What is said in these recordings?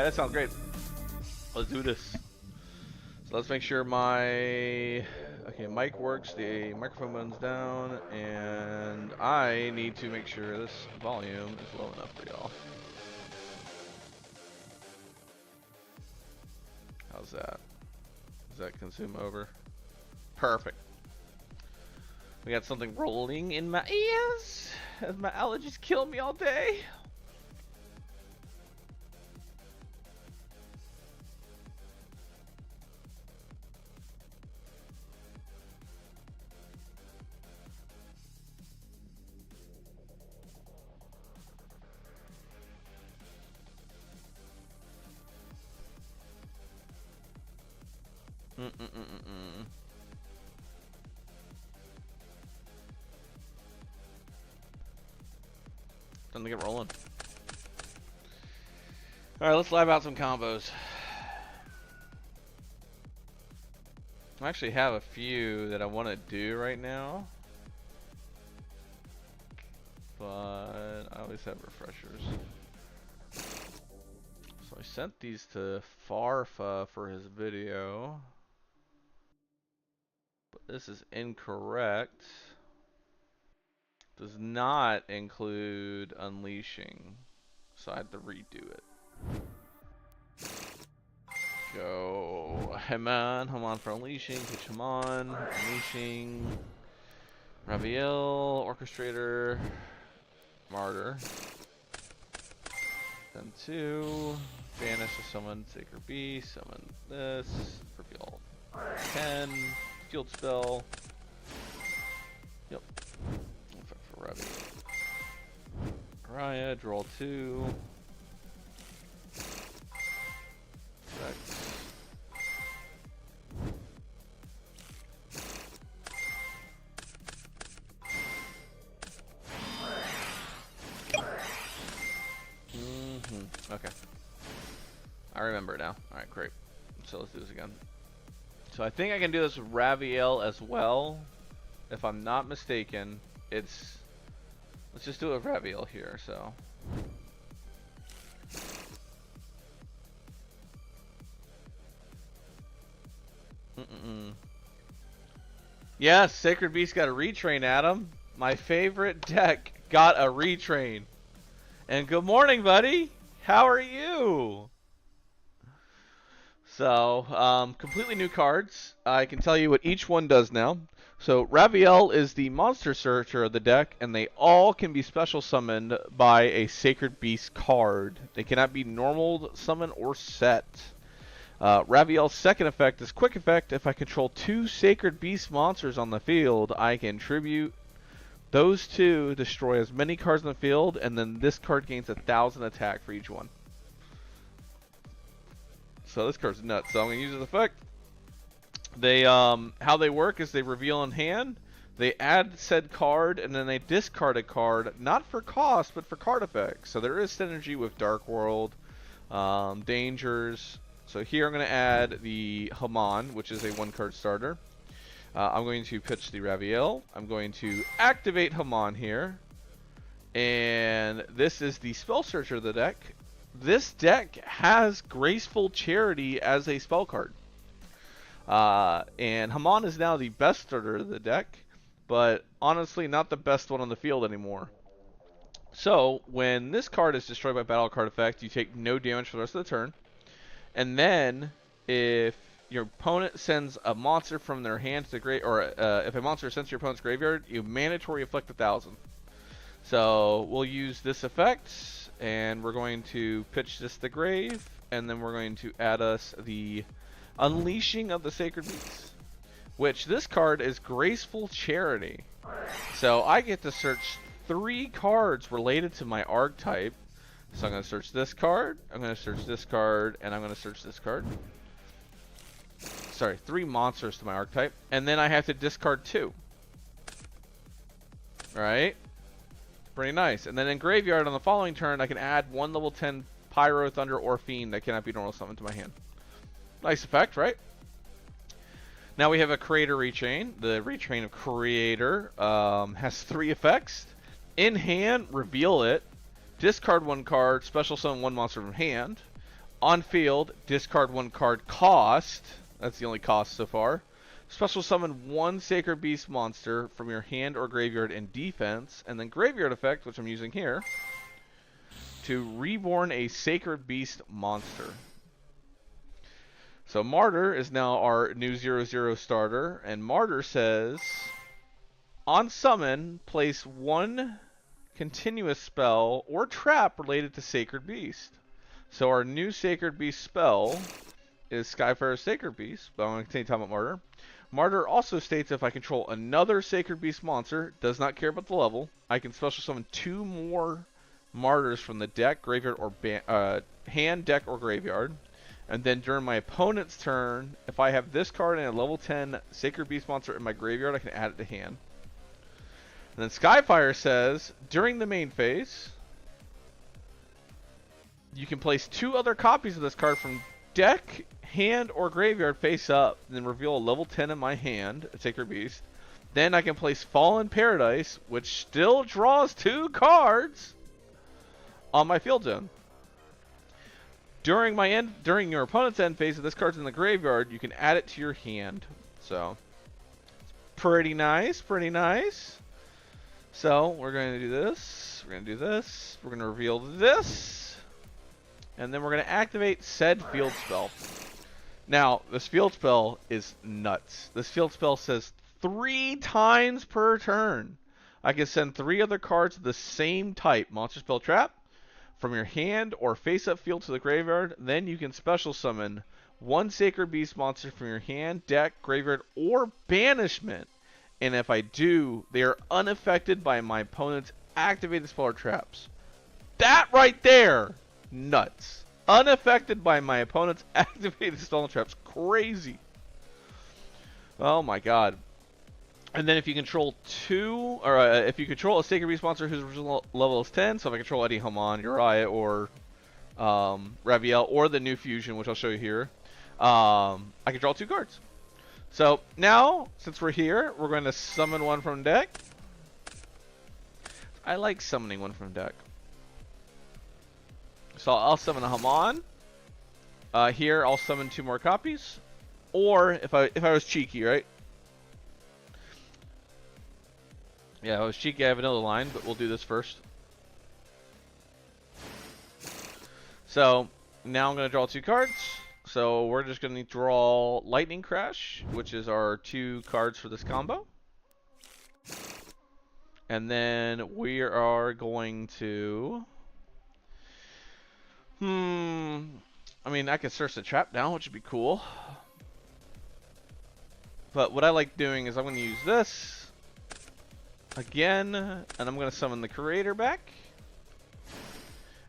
that sounds great. Let's do this. So let's make sure my mic works, the microphone button's down, and I need to make sure this volume is low enough for y'all. How's that? Does that consume over? Perfect. We got something rolling in my ears as my allergies kill me all day. Time to get rolling. Alright, let's live out some combos. I actually have a few that I want to do right now, but I always have refreshers. So I sent these to Farfa for his video, but this is incorrect. Does not include unleashing, so I had to redo it. Go Haman for unleashing, pitch Haman, unleashing, Raviel, orchestrator, martyr. Then 2, banish to summon Sacred Beast, summon this, reveal 10, field spell. Yep. For Raviel. Raya, draw 2. Okay. I remember now. Alright, great. So let's do this again. So I think I can do this with Raviel as well. If I'm not mistaken, it's... Let's just do it with Raviel here, so... Yes, Sacred Beast got a retrain, Adam. My favorite deck got a retrain. And good morning, buddy. How are you? So, completely new cards. I can tell you what each one does now. So, Raviel is the monster searcher of the deck, and they all can be special summoned by a Sacred Beast card. They cannot be normal, summon, or set. Raviel's second effect is quick effect. If I control 2 Sacred Beast monsters on the field, I can tribute those 2, destroy as many cards in the field, and then this card gains 1,000 attack for each one. So this card's nuts. So I'm gonna use this effect. They how they work is they reveal in hand, they add said card, and then they discard a card, not for cost, but for card effects. So there is synergy with Dark World, Dangers. So here I'm gonna add the Haman, which is a 1-card starter. I'm going to pitch the Raviel. I'm going to activate Haman here. And this is the Spell Searcher of the deck. This deck has Graceful Charity as a spell card. And Haman is now the best starter of the deck, but honestly not the best one on the field anymore. So when this card is destroyed by battle card effect, you take no damage for the rest of the turn. And then if your opponent sends a monster from their hand to the grave, or if a monster sends to your opponent's graveyard, you mandatory afflict 1,000. So we'll use this effect, and we're going to pitch this to the grave, and then we're going to add us the Unleashing of the Sacred Beast, which this card is Graceful Charity. So I get to search 3 cards related to my archetype. So I'm going to search this card, I'm going to search this card, and I'm going to search this card. Sorry, 3 monsters to my archetype, and then I have to discard 2. Alright? Pretty nice. And then in Graveyard on the following turn, I can add 1 level 10 Pyro, Thunder, or Fiend that cannot be normal summoned to my hand. Nice effect, right? Now we have a Creator Retrain. The Retrain of Creator has 3 effects. In hand, reveal it. Discard 1 card, special summon 1 monster from hand. On field, discard 1 card cost. That's the only cost so far. Special summon 1 Sacred Beast monster from your hand or graveyard in defense. And then graveyard effect, which I'm using here, to reborn a Sacred Beast monster. So Martyr is now our new 0/0 starter. And Martyr says, on summon, place 1 continuous spell or trap related to Sacred Beast. So our new Sacred Beast spell is Skyfire's Sacred Beast, but I'm going to continue talking about Martyr. Martyr also states if I control another Sacred Beast monster, does not care about the level, I can special summon 2 more Martyrs from the deck, graveyard, or hand, deck, or graveyard. And then during my opponent's turn, if I have this card and a level 10 Sacred Beast monster in my graveyard, I can add it to hand. And then Skyfire says, during the main phase, you can place 2 other copies of this card from deck, hand, or graveyard face up, and then reveal a level 10 in my hand, a Sacred Beast. Then I can place Fallen Paradise, which still draws 2 cards, on my field zone. During your opponent's end phase, if this card's in the graveyard, you can add it to your hand. So, pretty nice, pretty nice. So, we're going to do this, we're going to do this, we're going to reveal this, and then we're going to activate said field spell. Now, this field spell is nuts. This field spell says 3 times per turn, I can send 3 other cards of the same type, monster, spell, trap, from your hand or face-up field to the graveyard. Then you can special summon 1 Sacred Beast monster from your hand, deck, graveyard, or banishment. And if I do, they are unaffected by my opponent's activated spell or traps. That right there, nuts. Unaffected by my opponent's activated spell and traps. Crazy. Oh my god. And then if you control if you control a Sacred Beast monster whose original level is 10, so if I control Eddie Haman, Uriah, or Raviel, or the new fusion, which I'll show you here, I can draw 2 cards. So now, since we're here, we're going to summon 1 from deck. I like summoning 1 from deck. So I'll summon a Haman. Here I'll summon 2 more copies. Or if I was cheeky, right? Yeah, if I was cheeky, I have another line, but we'll do this first. So now I'm going to draw 2 cards. So we're just going to draw Lightning Crash, which is our 2 cards for this combo. And then we are going to... I mean, I can search the trap now, which would be cool. But what I like doing is I'm going to use this again, and I'm going to summon the Creator back.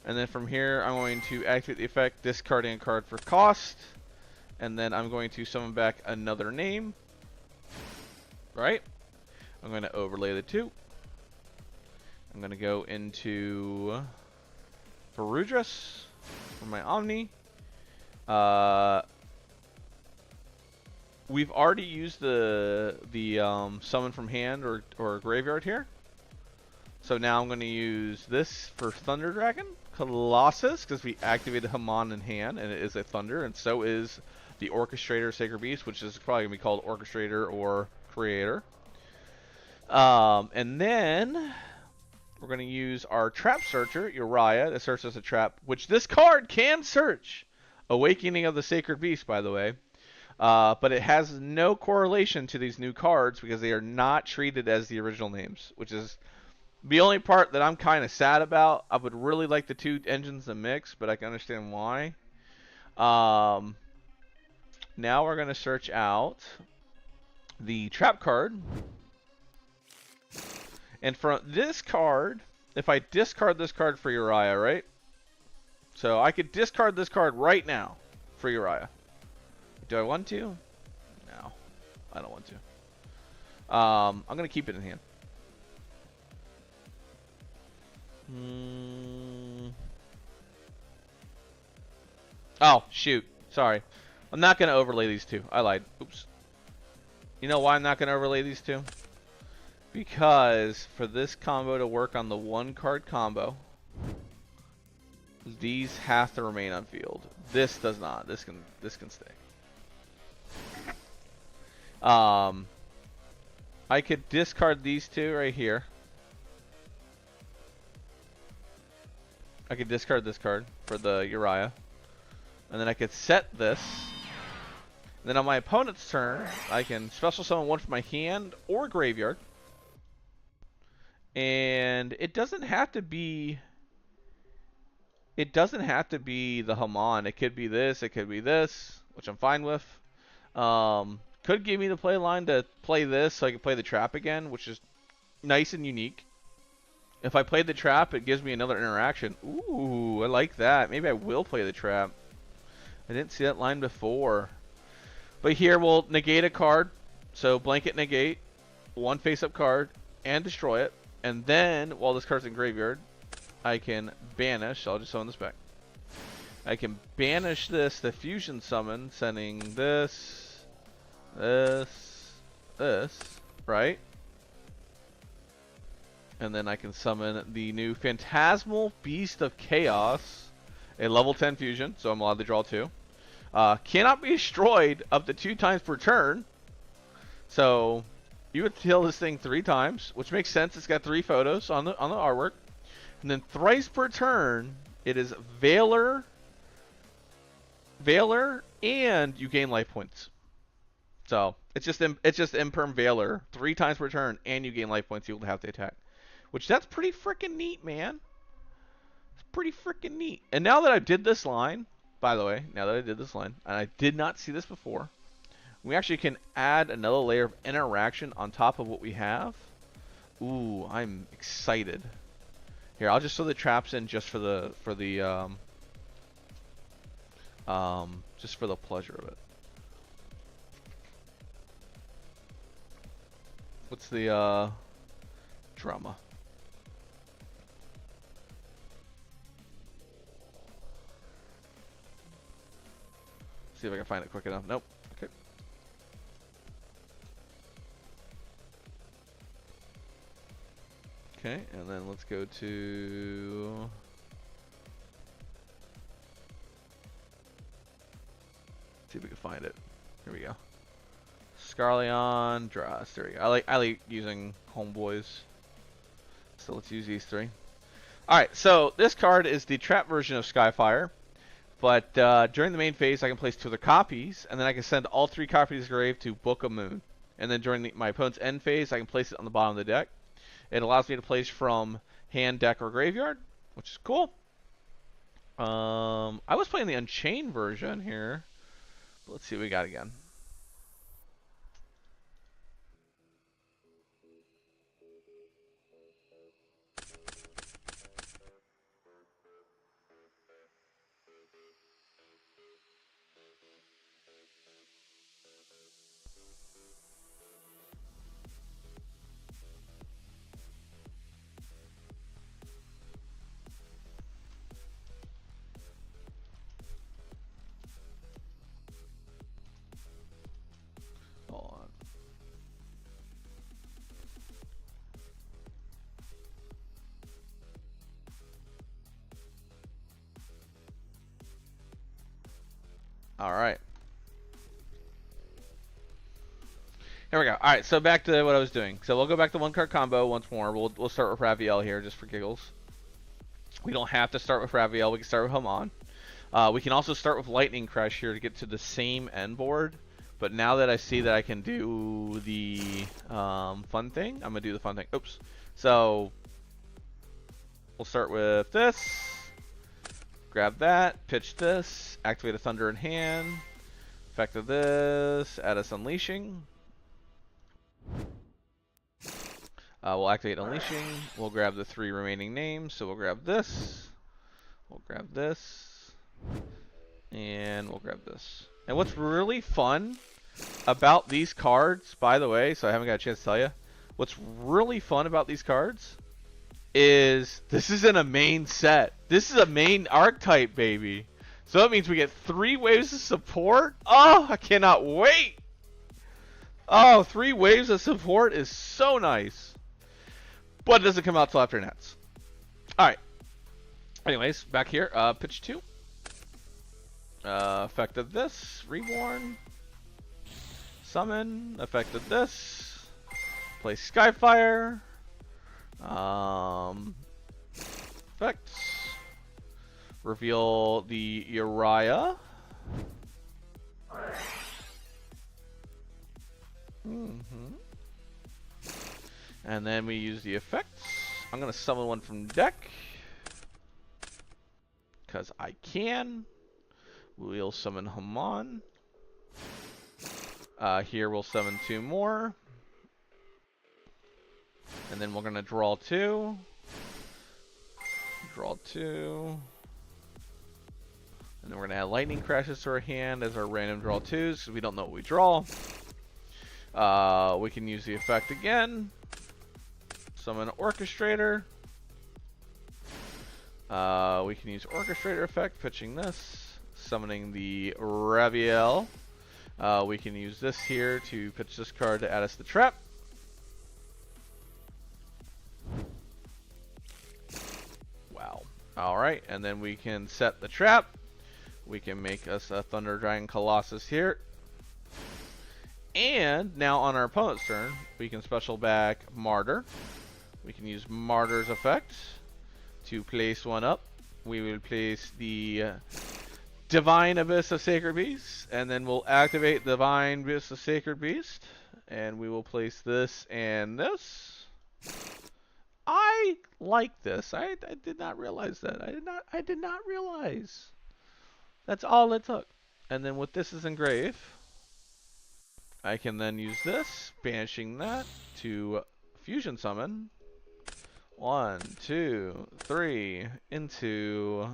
And then from here, I'm going to activate the effect, discarding a card for cost. And then I'm going to summon back another name. Right? I'm going to overlay the 2. I'm going to go into Ferudress for my Omni. We've already used the summon from hand or graveyard here. So now I'm going to use this for Thunder Dragon, Colossus, because we activated Haman in hand, and it is a Thunder, and so is the Orchestrator Sacred Beast, which is probably going to be called Orchestrator or Creator. And then we're going to use our Trap Searcher, Uriah, that searches a trap, which this card can search. Awakening of the Sacred Beast, by the way. But it has no correlation to these new cards because they are not treated as the original names, which is the only part that I'm kind of sad about. I would really like the 2 engines to mix, but I can understand why. Now we're going to search out the trap card. And from this card, if I discard this card for Uriah, right? So I could discard this card right now for Uriah. Do I want to? No, I don't want to. I'm going to keep it in hand. Oh, shoot. Sorry. I'm not going to overlay these 2. I lied. Oops. You know why I'm not going to overlay these 2? Because for this combo to work on the 1 card combo, these have to remain on field. This does not. This can stay. I could discard these two right here. I could discard this card for the Uriah. And then I could set this. And then on my opponent's turn, I can special summon one from my hand or graveyard. And it doesn't have to be... It doesn't have to be the Haman. It could be this. It could be this, which I'm fine with. Could give me the play line to play this so I can play the trap again, which is nice and unique. If I play the trap, it gives me another interaction. Ooh, I like that. Maybe I will play the trap. I didn't see that line before. But here we'll negate a card. So blanket negate, one face-up card, and destroy it. And then, while this card's in graveyard, I can banish. I'll just summon this back. I can banish this to fusion summon, sending this, this, right? And then I can summon the new Phantasmal Beast of Chaos, a level 10 fusion, so I'm allowed to draw 2. Cannot be destroyed up to 2 times per turn. So you would kill this thing 3 times, which makes sense. It's got 3 photos on the artwork. And then thrice per turn, it is Valor, and you gain life points. So it's just Imperm Valor 3 times per turn, and you gain life points. You will have to attack, which that's pretty freaking neat, man. It's pretty freaking neat. And now that I did this line, by the way, now that I did this line, and I did not see this before, we actually can add another layer of interaction on top of what we have. Ooh, I'm excited. Here, I'll just throw the traps in just for the just for the pleasure of it. What's the drama? See if I can find it quick enough. Nope. Okay. Okay, and then let's go to... see if we can find it. Here we go. Scarleon, Dross. There we go. I like using homeboys. So let's use these 3. Alright, so this card is the trap version of Skyfire. But during the main phase, I can place 2 other copies, and then I can send all 3 copies to the grave to Book of Moon. And then during my opponent's end phase, I can place it on the bottom of the deck. It allows me to place from hand, deck, or graveyard, which is cool. I was playing the Unchained version here. But let's see what we got again. Alright. Here we go. Alright, so back to what I was doing. So we'll go back to 1-card combo once more. We'll start with Raviel here just for giggles. We don't have to start with Raviel. We can start with Haman. We can also start with Lightning Crush here to get to the same end board. But now that I see that I can do the fun thing, I'm going to do the fun thing. Oops. So we'll start with this. Grab that, pitch this, activate a Thunder in hand, effect of this, add us Unleashing. We'll activate Unleashing, we'll grab the 3 remaining names, so we'll grab this, and we'll grab this. And what's really fun about these cards, by the way, so I haven't got a chance to tell you, what's really fun about these cards is this isn't a main set. This is a main archetype, baby. So that means we get 3 waves of support. Oh, I cannot wait. Oh, 3 waves of support is so nice. But it doesn't come out till after Nets. Alright. Anyways, back here. Pitch 2. Effect of this, reborn. Summon, effect of this. Play Skyfire. Effects. Reveal the Uriah. And then we use the effects. I'm gonna summon one from deck. Because I can. We'll summon Haman. Here we'll summon 2 more. And then we're gonna draw 2. Draw 2. And then we're gonna add lightning crashes to our hand as our random draw 2s, because we don't know what we draw. We can use the effect again. Summon Orchestrator. We can use Orchestrator effect, pitching this. Summoning the Raviel. We can use this here to pitch this card to add us the trap. Wow. Alright, and then we can set the trap. We can make us a Thunder Dragon Colossus here. And now on our opponent's turn, we can special back Martyr. We can use Martyr's effect to place one up. We will place the Divine Abyss of Sacred Beast, and then we'll activate Divine Abyss of Sacred Beast, and we will place this and this. I like this. I did not realize that. I did not realize. That's all it took. And then with this is engraved, I can then use this, banishing that to fusion summon. 1, 2, 3 into.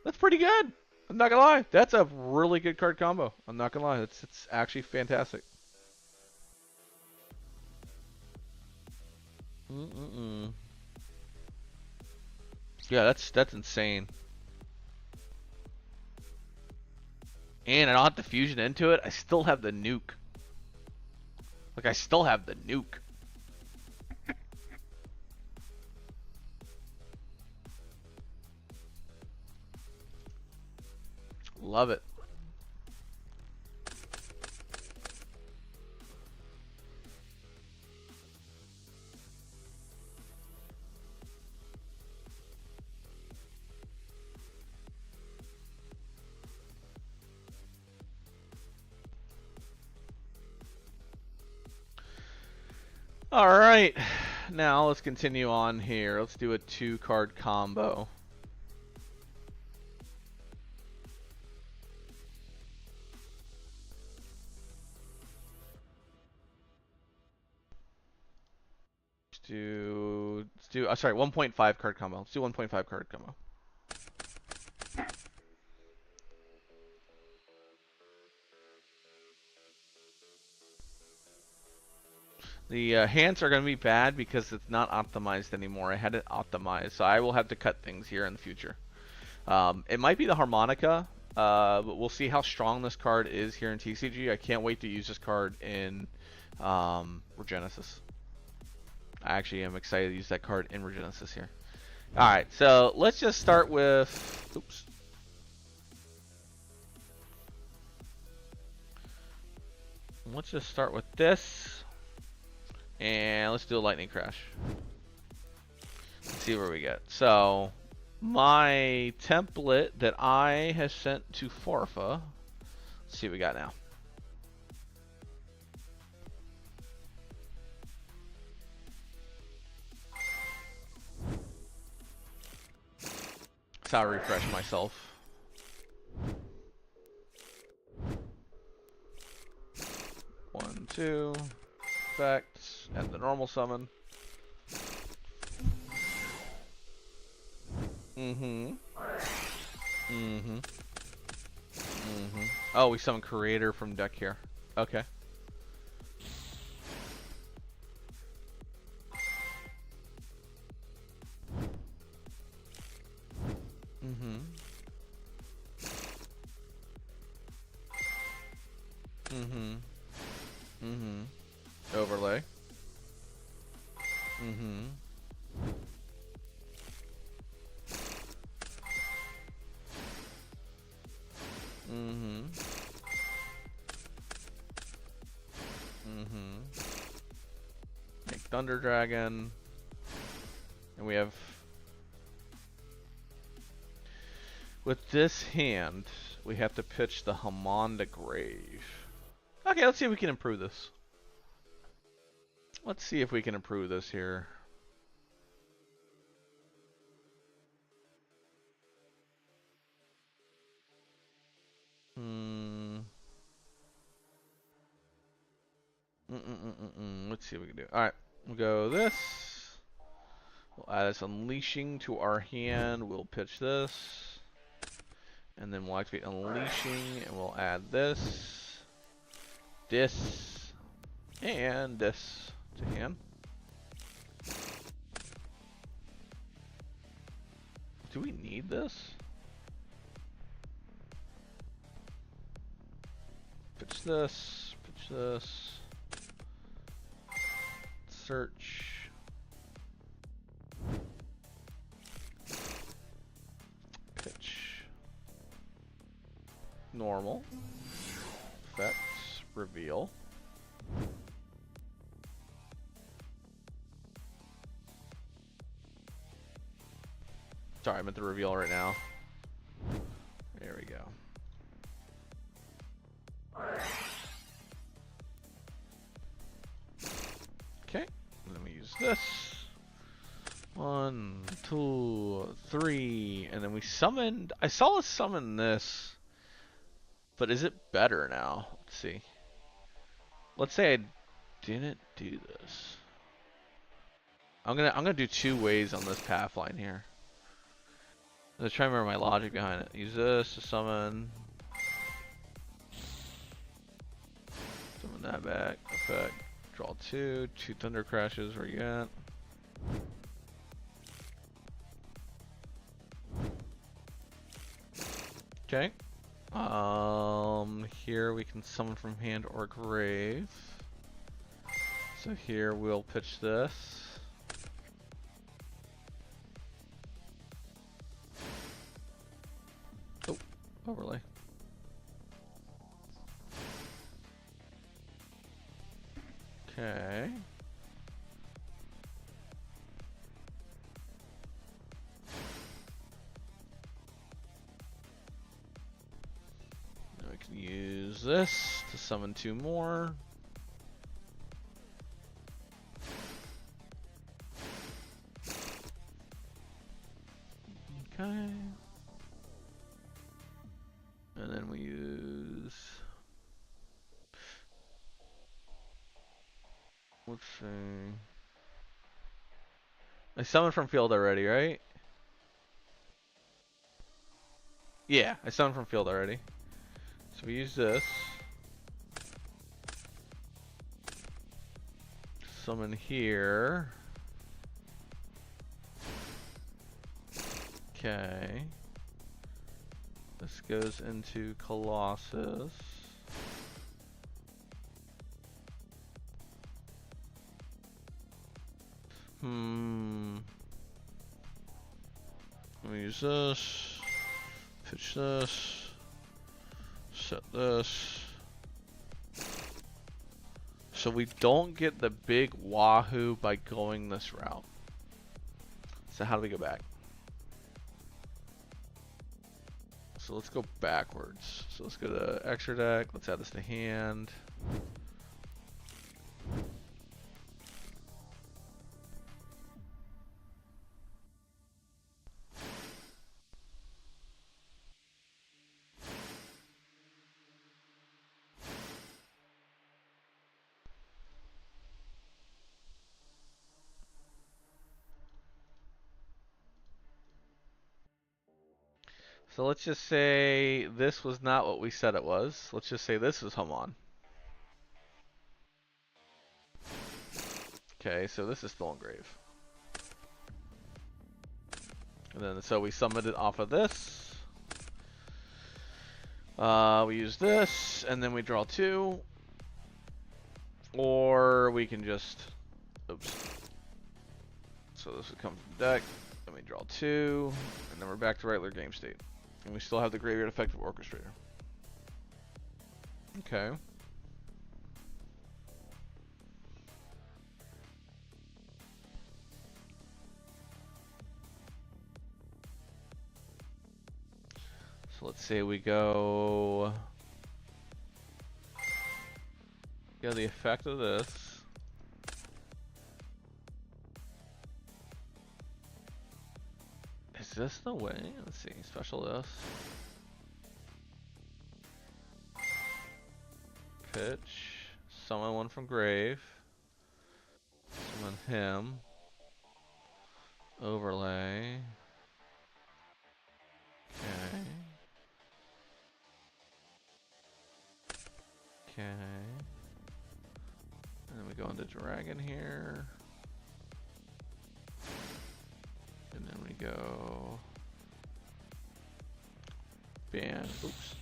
That's pretty good. I'm not gonna lie. That's a really good card combo. I'm not gonna lie. It's actually fantastic. Yeah, that's insane. And I don't have to fusion into it. I still have the nuke. Like, I still have the nuke. Love it. All right, now let's continue on here. Let's do a 2-card combo. Let's do, sorry, 1.5 card combo. Let's do 1.5 card combo. The hands are going to be bad because it's not optimized anymore. I had it optimized, so I will have to cut things here in the future. It might be the harmonica, but we'll see how strong this card is here in TCG. I can't wait to use this card in Regenesis. I actually am excited to use that card in Regenesis here. Alright, so let's just start with... Oops. Let's just start with this. And let's do a lightning crash. Let's see where we get. So, my template that I have sent to Forfa. Let's see what we got now. That's how I refresh myself. One, two, effects, and the normal summon. Oh, we summon creator from deck here. Okay. Overlay. Thunder Dragon, and we have. With this hand, we have to pitch the Hamon Grave. Okay, let's see if we can improve this. Let's see if we can improve this here. Let's see what we can do. Alright, we'll go this. We'll add this Unleashing to our hand. We'll pitch this. And then we'll activate Unleashing, and we'll add this, and this to hand. Do we need this? Pitch this, search. Pitch. Normal. Effects. Reveal. Sorry, I meant the reveal right now. There we go. Okay, let me use this. 1, 2, 3, and then we summoned. I saw us summon this, but is it better now? Let's see. Let's say I didn't do this. I'm gonna do 2 ways on this path line here. Let's try to remember my logic behind it. Use this to summon. Summon that back. Effect. Draw 2. 2 Thunder Crashes. Where you at? Okay. Here we can summon from hand or grave. So here we'll pitch this. Oh, overlay. Okay. Now we can use this to summon 2 more. Okay. And then we use. Let's see. I summoned from field already, right? Yeah, I summoned from field already. So we use this. Summon here. Okay. This goes into Colossus. Let me use this. Pitch this. Set this. So we don't get the big wahoo by going this route. So how do we go back? So let's go backwards. So let's go to extra deck. Let's add this to hand. So let's just say this was not what we said it was. Let's just say this is Hamon. Okay, so this is still in grave. And then so we summoned it off of this. We use this, and then we draw 2. Or we can just, oops. So this would come from deck, then we draw 2, and then we're back to regular game state. And we still have the graveyard effect of Orchestrator. Okay. So let's say we go the effect of this. Is this the way? Let's see, special this. Pitch. Summon one from grave. Summon him. Overlay. Okay. Okay. And then we go into dragon here. And then we go ban. Oops.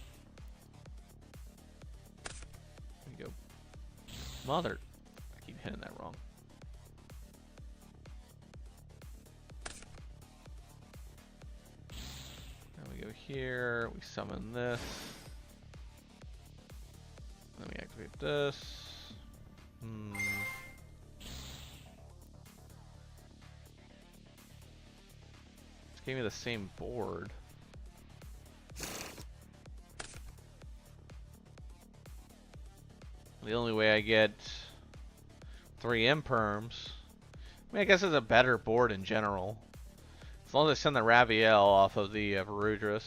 We go mother. I keep hitting that wrong. Then we go here. We summon this. Then we activate this. This gave me the same board. The only way I get 3 imperms. I mean, I guess it's a better board in general. As long as I send the Raviel off of the Verudrus,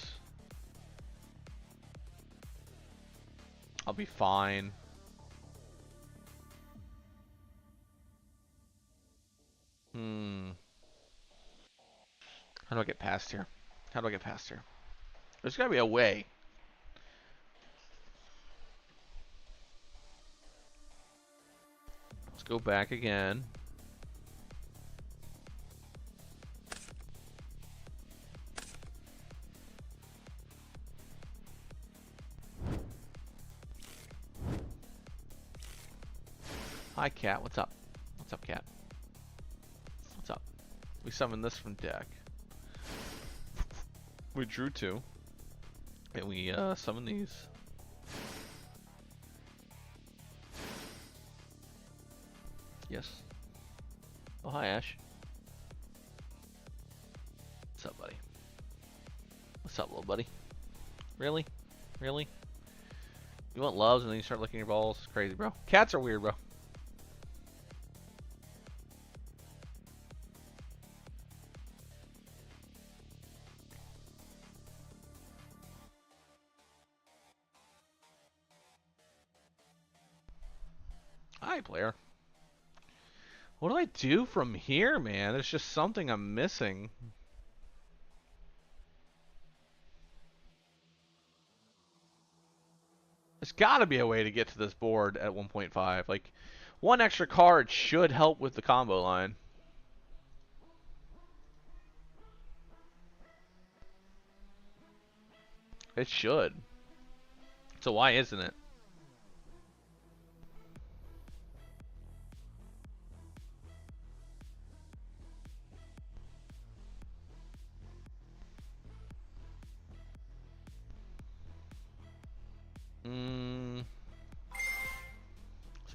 I'll be fine. How do I get past here? How do I get past here? There's gotta be a way. Let's go back again. Hi, cat. What's up? What's up, cat? What's up? We summoned this from deck. We drew 2. And we summoned these. Yes. Oh, hi, Ash. What's up, buddy? What's up, little buddy? Really? Really? You want loves and then you start licking your balls? It's crazy, bro. Cats are weird, bro. Hi, player. What do I do from here, man? There's just something I'm missing. There's got to be a way to get to this board at 1.5. Like, one extra card should help with the combo line. It should. So why isn't it?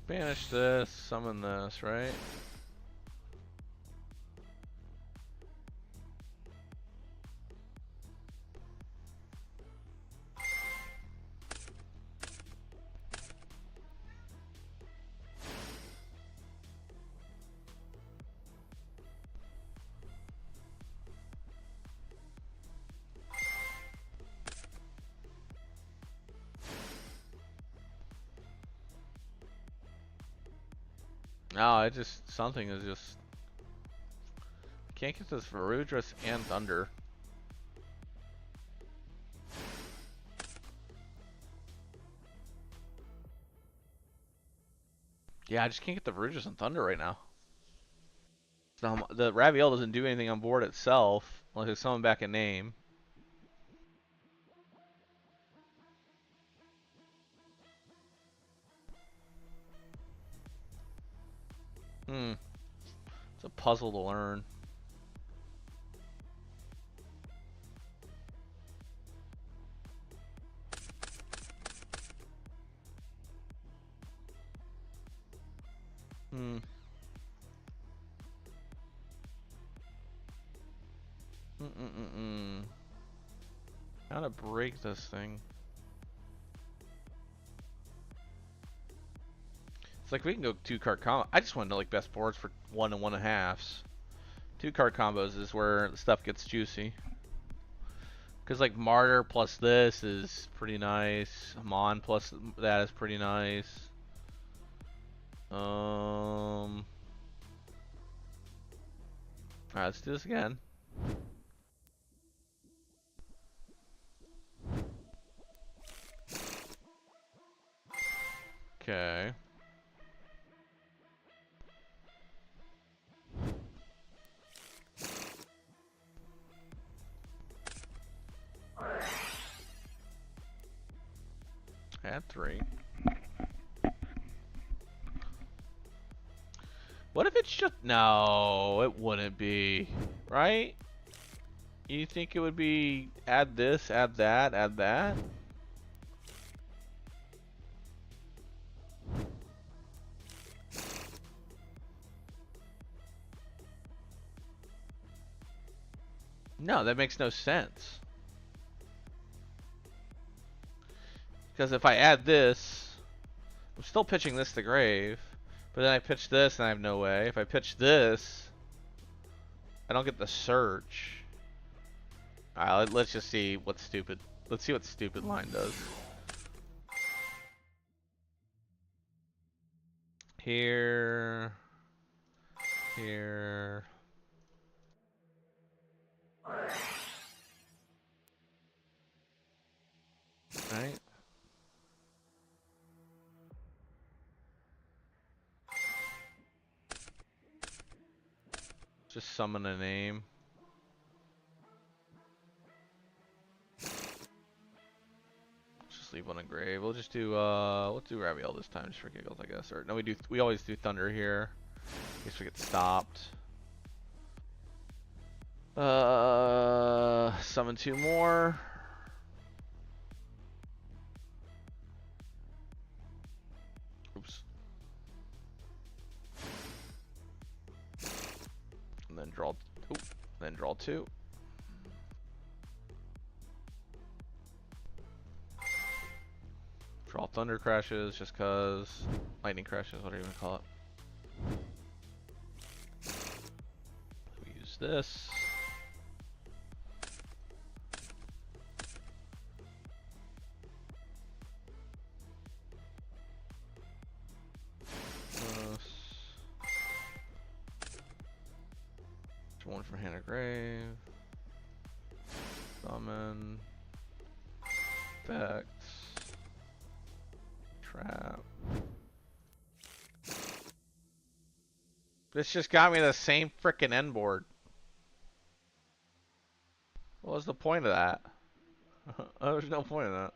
Banish this, summon this, right? No, it just, something is just, I can't get this Verudrus and Thunder. Yeah, I just can't get the Verudrus and Thunder right now. So the Raviel doesn't do anything on board itself, unless it's summon back a name. It's a puzzle to learn. How to break this thing? It's like we can go 2-card combo. I just want to know like best boards for 1 and 1.5s. 2-card combos is where the stuff gets juicy. Because like Martyr plus this is pretty nice. Amon plus that is pretty nice. Alright, let's do this again. Okay. Add 3. What if it's just... No, it wouldn't be. Right? You think it would be add this, add that, add that? No, that makes no sense. Because if I add this, I'm still pitching this to grave. But then I pitch this and I have no way. If I pitch this, I don't get the search. Alright, let's just see what's stupid. Let's see what stupid line does. Here. Here. Right? Just summon a name. Just leave one in grave. We'll just do let's do Raviel this time just for giggles, I guess. Or no, we always do Thunder here. In case we get stopped. Summon 2 more. Oops. And then draw. Oop, then draw 2. Draw Thunder Crashes just cause. Lightning Crashes, whatever you want to call it. We use this. One from Hand of Grave. Summon. Effects. Trap. This just got me the same frickin' end board. What was the point of that? There's no point in that.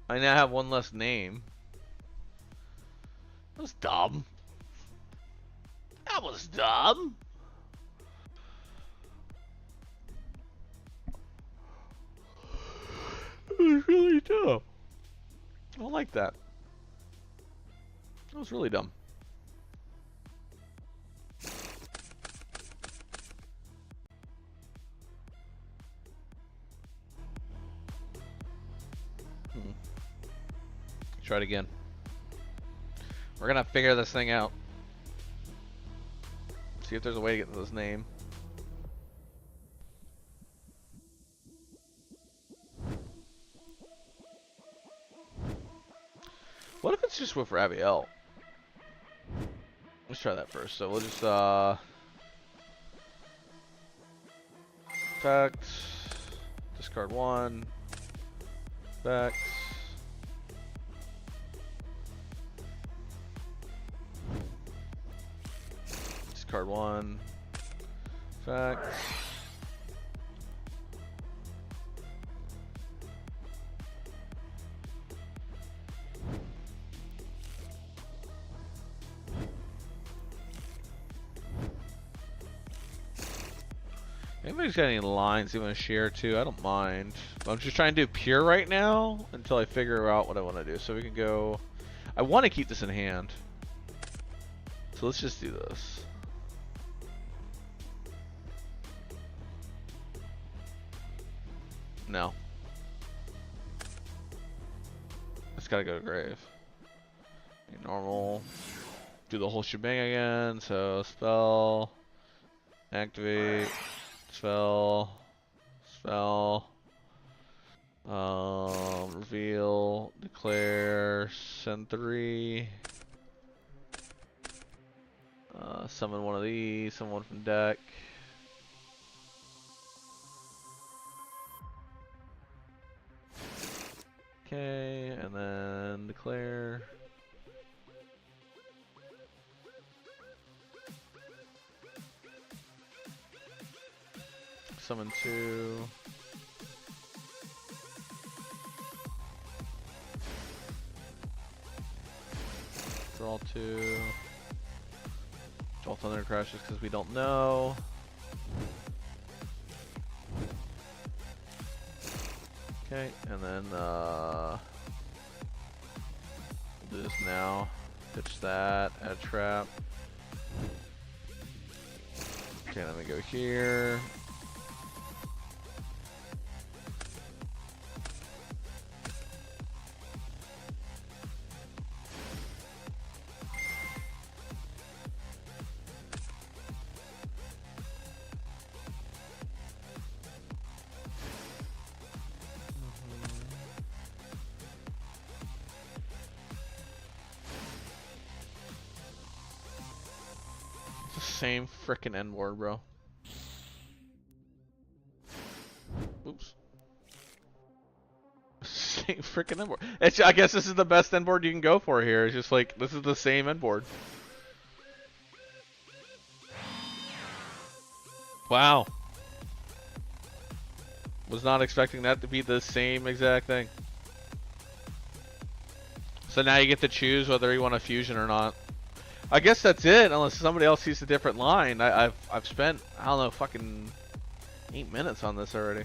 I now have one less name. That was dumb. That was dumb. It was really dumb. I don't like that. That was really dumb. Try it again. We're gonna figure this thing out. See if there's a way to get to this name. What if it's just with Raviel? Let's try that first. So we'll just effect, discard 1, effect. Discard 1, effect. Anybody's got any lines they want to share too? I don't mind. I'm just trying to do pure right now until I figure out what I want to do. So we can go. I want to keep this in hand. So let's just do this. No. It's gotta go to grave. Normal. Do the whole shebang again. So spell, activate, spell, reveal, declare, send 3. Summon one of these, summon one from deck. Okay, and then declare. Summon 2. Draw 2. Draw Thunder Crashes because we don't know. Okay, and then we'll do this now. Pitch that, add trap. Okay, let me go here. Same frickin' end board, bro. Oops. Same frickin' end board. I guess this is the best end board you can go for here. It's just like, this is the same end board. Wow. Was not expecting that to be the same exact thing. So now you get to choose whether you want a fusion or not. I guess that's it, unless somebody else sees a different line. I've spent, I don't know, fucking 8 minutes on this already.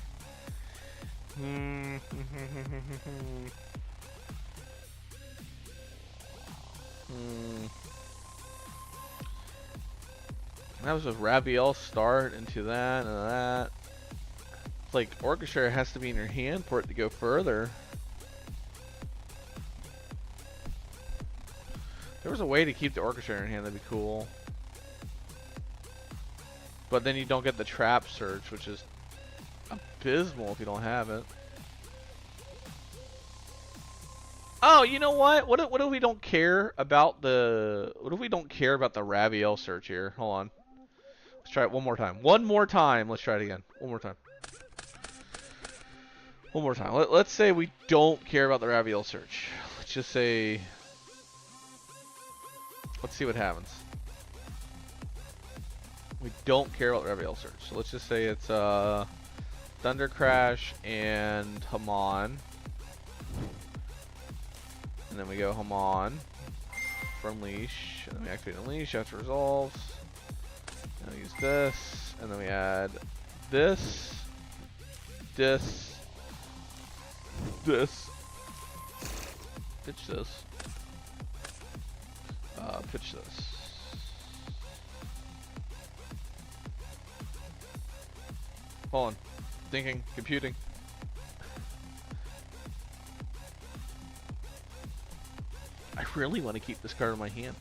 That was a Raviel start into that and that. It's like Orchestra has to be in your hand for it to go further. If there was a way to keep the Orchestra in your hand, that'd be cool. But then you don't get the trap search, which is abysmal if you don't have it. Oh, you know what? What if we don't care about the Raviel search here? Hold on. Let's try it one more time. One more time. Let's try it again. One more time. One more time. Let's say we don't care about the Raviel search. Let's just say... Let's see what happens. We don't care about the Raviel search. So let's just say it's Thunder Crash and Hamon. And then we go Hamon for Unleash. And then we activate Unleash after resolves. And we use this. And then we add this. This. This. Pitch this. Pitch this. Hold on. Thinking. Computing. I really want to keep this card in my hand.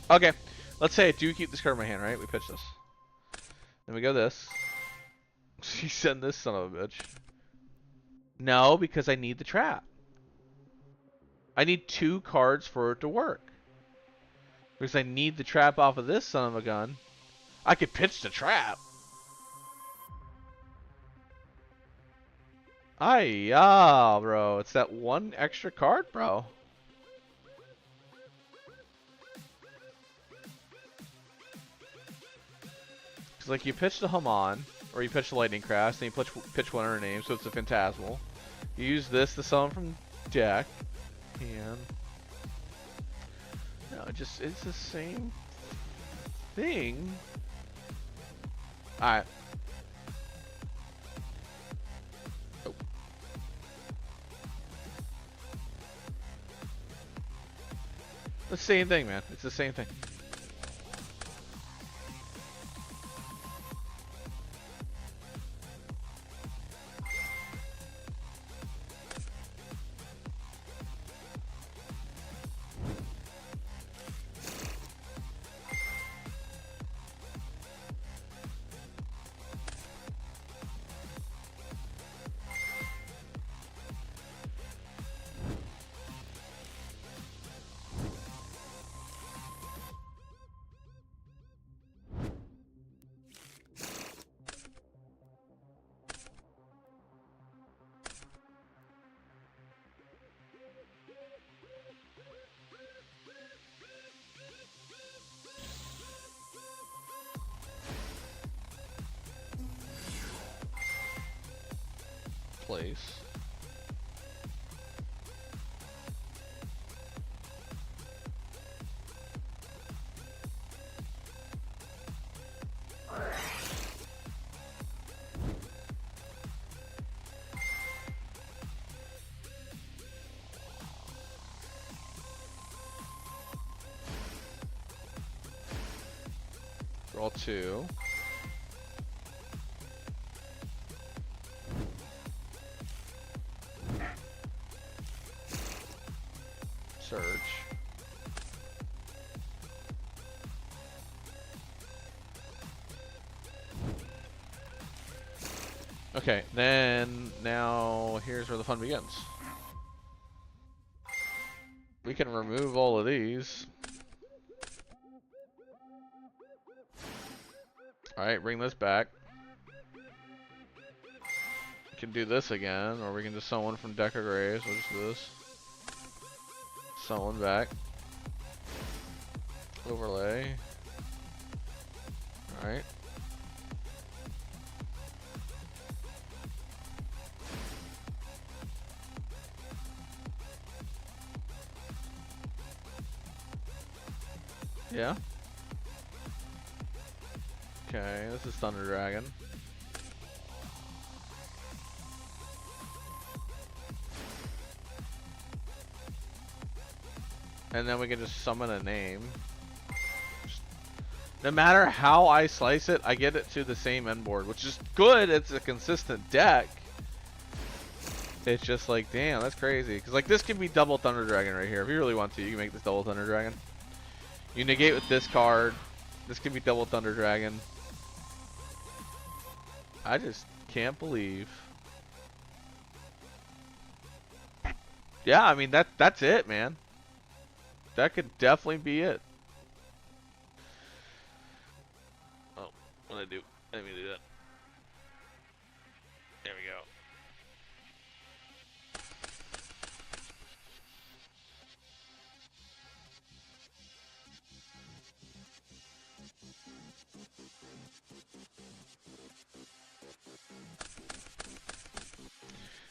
Okay. Let's say I do keep this card in my hand, right? We pitch this. Then we go this. You send this son of a bitch. No, because I need the trap. I need 2 cards for it to work. Because I need the trap off of this son of a gun. I could pitch the trap. Yeah, bro. It's that 1 extra card, bro. Because, like, you pitch the Hamon, or you pitch the Lightning Crash, then you pitch one of her names, so it's a Phantasmal. You use this to summon from deck. And no, it's the same thing. Alright. Oh. The same thing, man. It's the same thing. Place. Draw 2. Search. Okay, then now here's where the fun begins. We can remove all of these. Alright, bring this back. We can do this again, or we can just summon from Deck of Graves. We'll just do this. Summon back. Overlay. Alright. Yeah. Okay, this is Thunder Dragon. And then we can just summon a name. No matter how I slice it, I get it to the same end board, which is good. It's a consistent deck. It's just like, damn, that's crazy. Because like this could be double Thunder Dragon right here. If you really want to, you can make this double Thunder Dragon. You negate with this card. This could be double Thunder Dragon. I just can't believe. Yeah, I mean that's it, man. That could definitely be it. Oh, what did I do? Let me do that. There we go.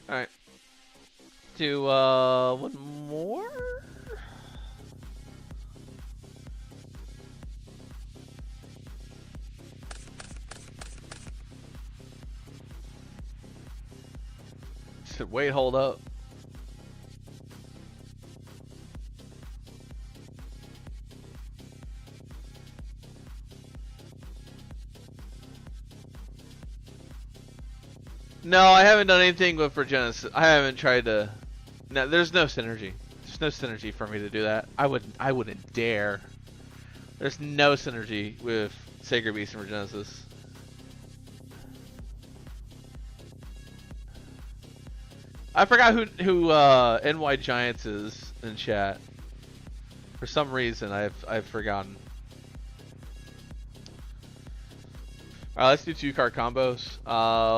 All right. Do one more. Wait, hold up. No, I haven't done anything with for Genesis. I haven't tried to. No, there's no synergy. There's no synergy for me to do that. I wouldn't dare. There's no synergy with Sacred Beast and Genesis. I forgot who NY Giants is in chat. For some reason, I've forgotten. Alright, let's do 2-card combos.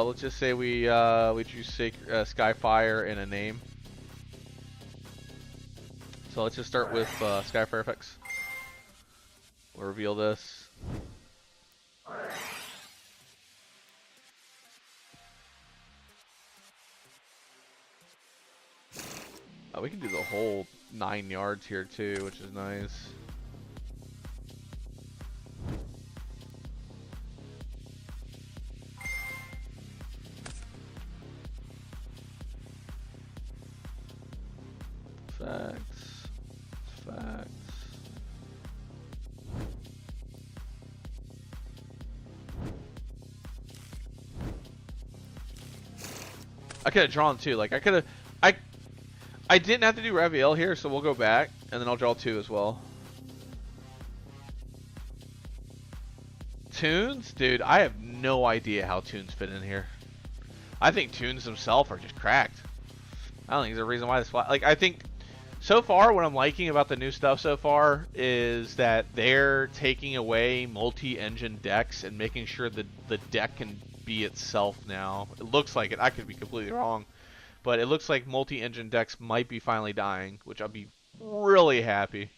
Let's just say we choose Skyfire and a name. So let's just start with Skyfire effects. We'll reveal this. We can do the whole 9 yards here too, which is nice. Facts. Facts. I could have drawn 2. Like, I could have... I didn't have to do Raviel here, so we'll go back, and then I'll draw 2 as well. Tunes? Dude, I have no idea how tunes fit in here. I think tunes themselves are just cracked. I don't think there's a reason why this... Like, I think... So far, what I'm liking about the new stuff so far is that they're taking away multi-engine decks and making sure that the deck can be itself now. It looks like it. I could be completely wrong. But it looks like multi-engine decks might be finally dying, which I'll be really happy.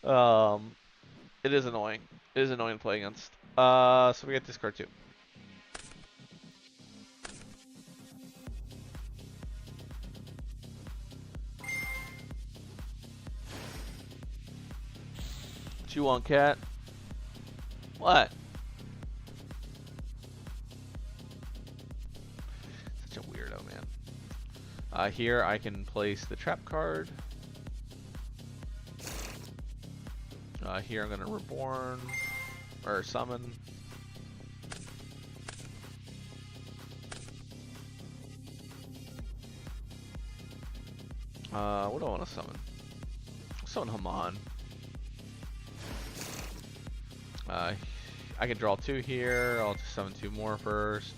It is annoying. It is annoying to play against. So we got this card too. You want, cat? What? Such a weirdo, man. Here I can place the trap card. Here I'm gonna reborn or summon. What do I want to summon? Summon Haman. I can draw 2 here. I'll just summon 2 more first.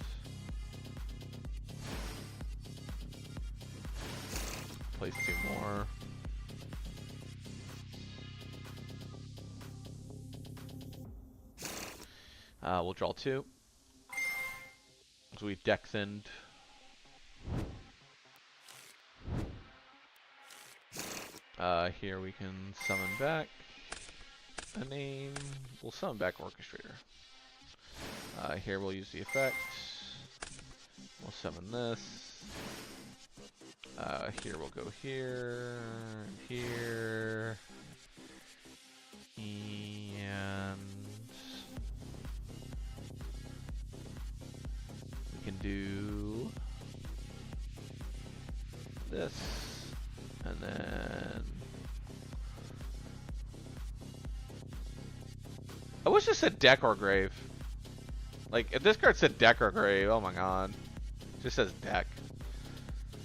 Place 2 more. We'll draw 2. So we deck thinned. Here we can summon back a name. We'll summon back Orchestrator. Here we'll use the effect. We'll summon this. Here we'll go here, here, and we can do this, and then I wish it said deck or grave. Like, if this card said deck or grave, oh my god. It just says deck.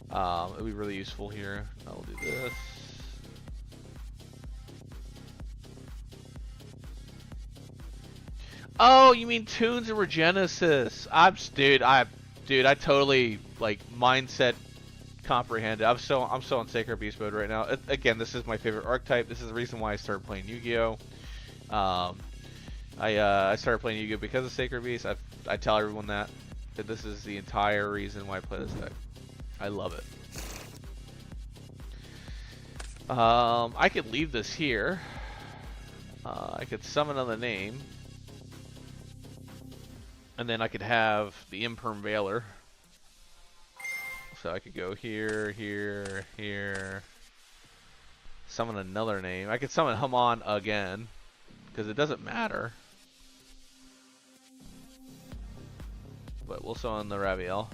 It'll be really useful here. I'll do this. Oh, you mean Tunes and Regenesis. Dude, I totally, like, mindset comprehended. I'm so on Sacred Beast mode right now. Again, this is my favorite archetype. This is the reason why I started playing Yu-Gi-Oh! I started playing Yu-Gi-Oh! Because of Sacred Beast. I tell everyone that this is the entire reason why I play this deck. I love it. I could leave this here. I could summon on the name. And then I could have the Imperm Veiler. So I could go here, here, here. Summon another name. I could summon Haman again. Because it doesn't matter. But we'll summon the Raviel.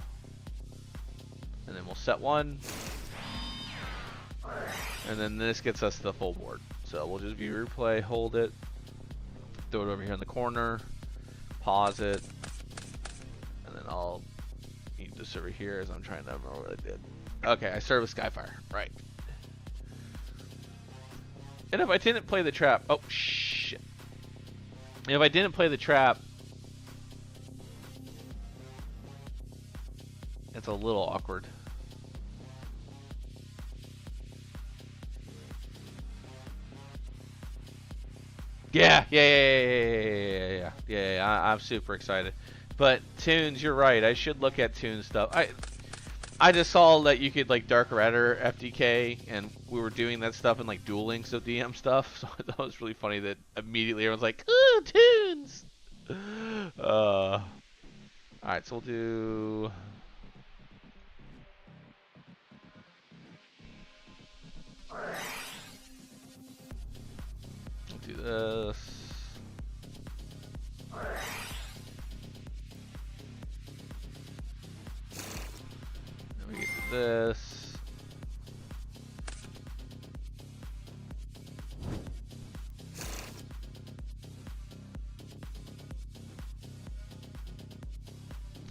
And then we'll set 1. And then this gets us the full board. So we'll just view replay, hold it, throw it over here in the corner, pause it, and then I'll eat this over here as I'm trying to remember what I did. Okay, I started with Skyfire, right. And if I didn't play the trap, oh shit. And if I didn't play the trap, it's a little awkward. Yeah, I'm super excited. But Tunes, you're right. I should look at Tunes stuff. I just saw that you could like Dark Radar FDK, and we were doing that stuff in like Duel Links of DM stuff. So I thought it was really funny that immediately everyone's like, "Ooh, Tunes!" All right, so we'll do. Do this. Then we get to this.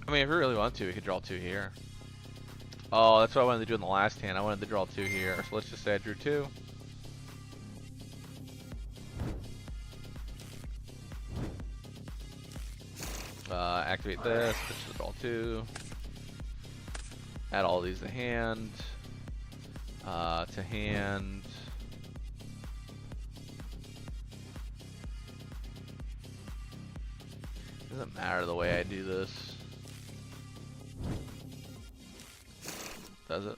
I mean, if we really want to, we could draw 2 here. Oh, that's what I wanted to do in the last hand. I wanted to draw 2 here. So let's just say I drew 2. Activate this, pitch the draw 2. Add all these to hand. To hand. Doesn't matter the way I do this. Does it?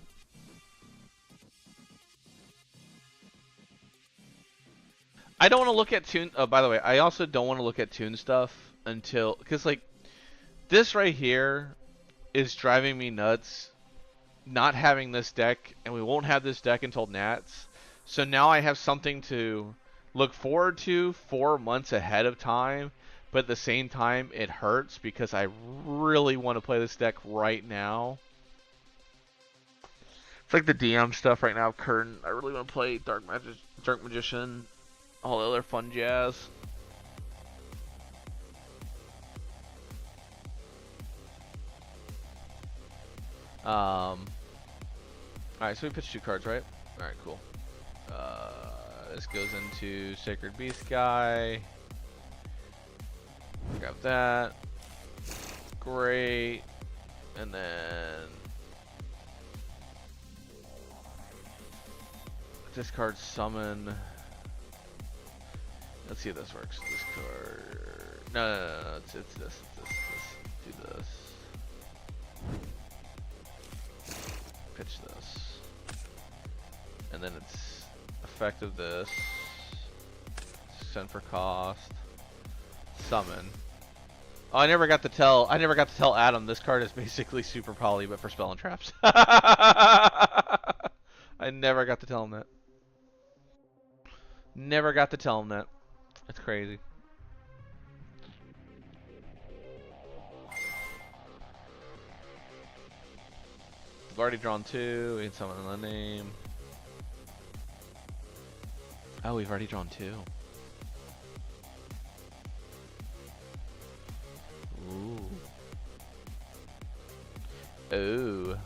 I don't want to look at tune. Oh, by the way, I also don't want to look at tune stuff until, because like this right here is driving me nuts. Not having this deck, and we won't have this deck until Nats. So now I have something to look forward to 4 months ahead of time, but at the same time it hurts because I really want to play this deck right now. It's like the DM stuff right now, Curtain. I really want to play Dark Magician, all the other fun jazz. Alright, so we pitched 2 cards, right? Alright, cool. This goes into Sacred Beast guy. Grab that. Great. And then discard summon. Let's see if this works. This card. No. It's this. Do this. Pitch this. And then it's effect of this. Send for cost. Summon. Oh, I never got to tell Adam this card is basically super poly but for spell and traps. I never got to tell him that. Never got to tell him that. It's crazy. We've already drawn 2. We can summon the name. Oh, we've already drawn 2. Ooh. Ooh.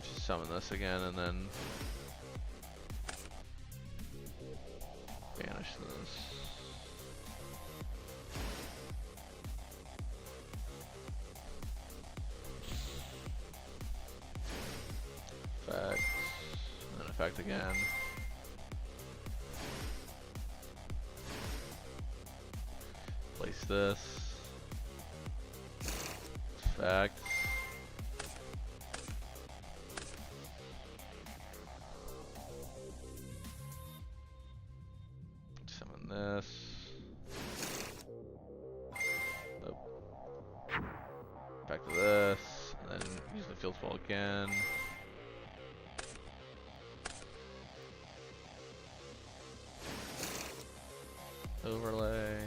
Just summon this again and then banish this. Effect. And then effect again. Place this. Effect. Summon this. Nope. Back to this. And then use the field spell again. Overlay.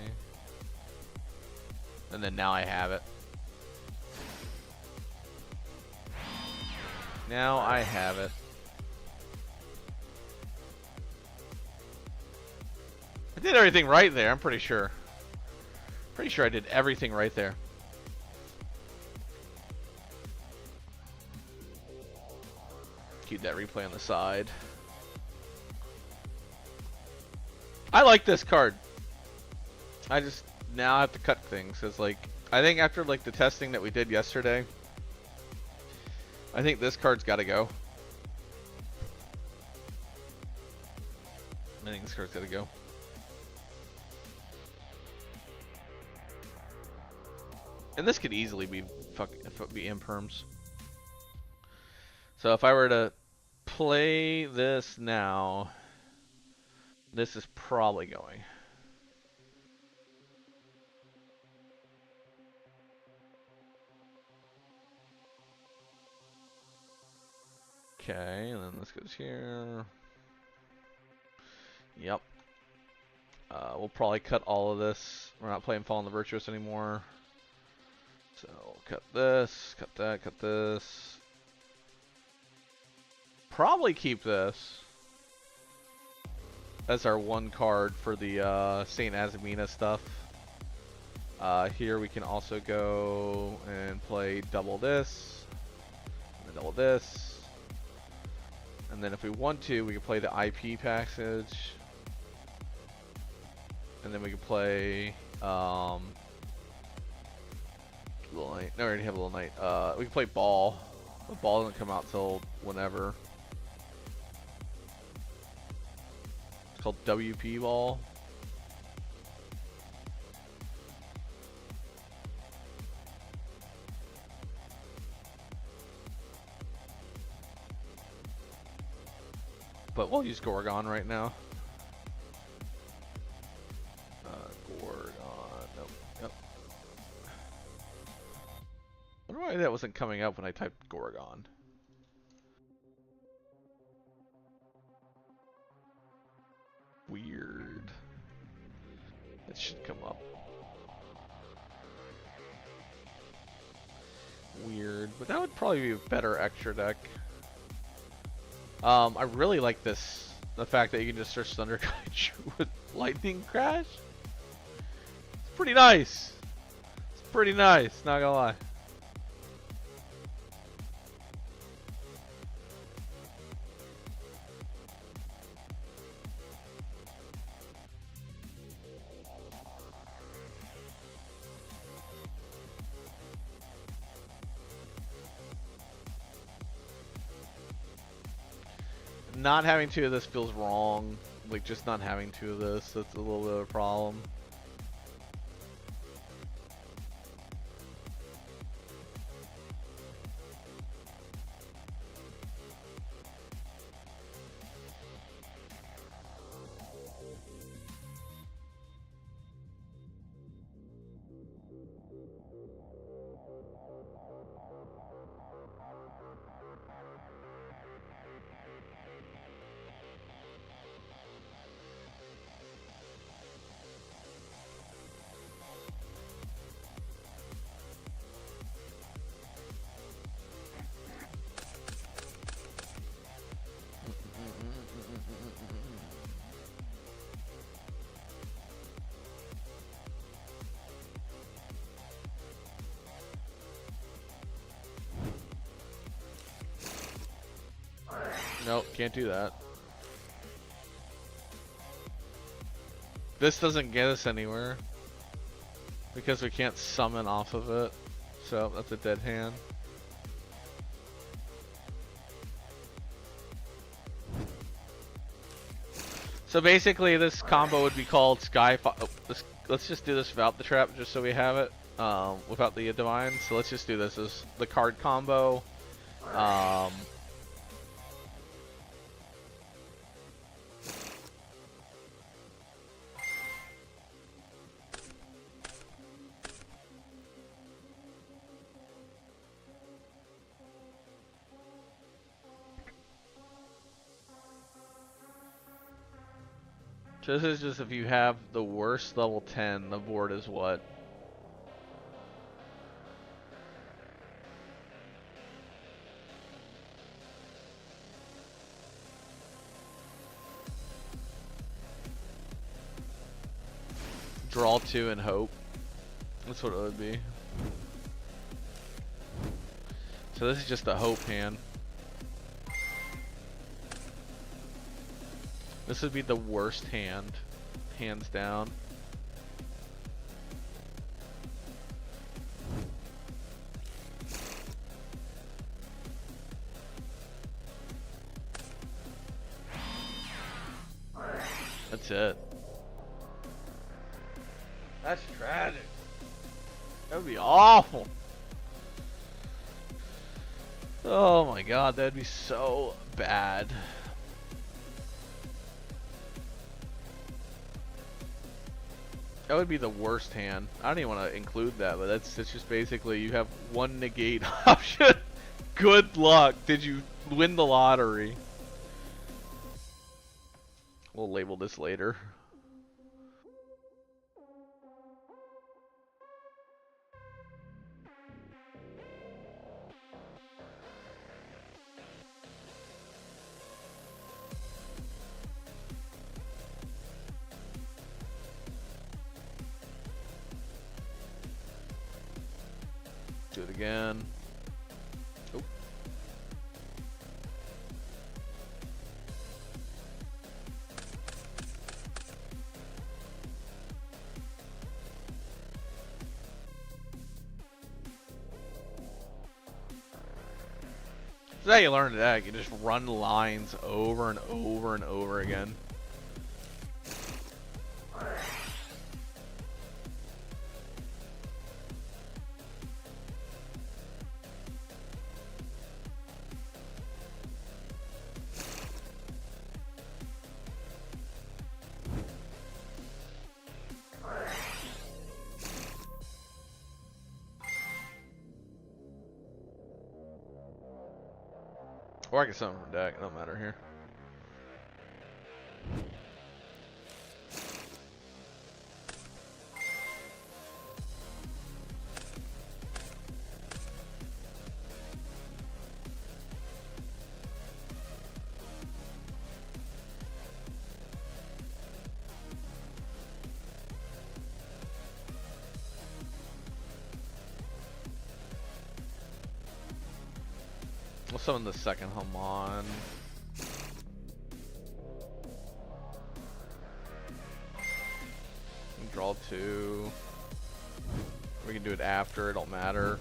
And then now I have it. Now I have it. I did everything right there, I'm pretty sure. Pretty sure I did everything right there. Keep that replay on the side. I like this card. I just now have to cut things. Cause like I think after like the testing that we did yesterday, I think this card's got to go. I think this card's got to go. And this could easily be imperms. So if I were to play this now, this is probably going. Okay, and then this goes here. Yep. We'll probably cut all of this. We're not playing Fallen the Virtuous anymore. So cut this, cut that, cut this. Probably keep this as our one card for the Saint Azamina stuff. Here we can also go and play double this, and then double this, and then if we want to, we can play the IP passage, and then we can play Little Night. No, we already have Little Night. We can play Ball, but Ball doesn't come out till whenever. It's called WP Ball. But we'll use Gorgon right now. Gorgon. Nope. Yep. I wonder why that wasn't coming up when I typed Gorgon. Weird. It should come up. Weird. But that would probably be a better extra deck. I really like this. The fact that you can just search Thunder Kaiju with Lightning Crash. It's pretty nice. It's pretty nice, not gonna lie. Not having two of this feels wrong. Like, just not having two of this, that's a little bit of a problem. Nope, can't do that. This doesn't get us anywhere because we can't summon off of it, so that's a dead hand. So basically this combo would be called let's just do this without the trap, just so we have it, without the divine. So let's just do this as the card combo. So this is just if you have the worst level 10, the board is what? Draw 2 and hope. That's what it would be. So this is just a hope hand. This would be the worst hand, hands down. That's it. That's tragic. That would be awful. Oh my god, that'd be so bad. That would be the worst hand. I don't even want to include that, but it's just basically you have one negate option. Good luck. Did you win the lottery? We'll label this later. Do it again. Oh. That's how you learn that. You just run lines over and over and over again. Or I can summon from deck, it don't matter here. We'll summon the second Hamon. Draw 2. We can do it after, it don't matter.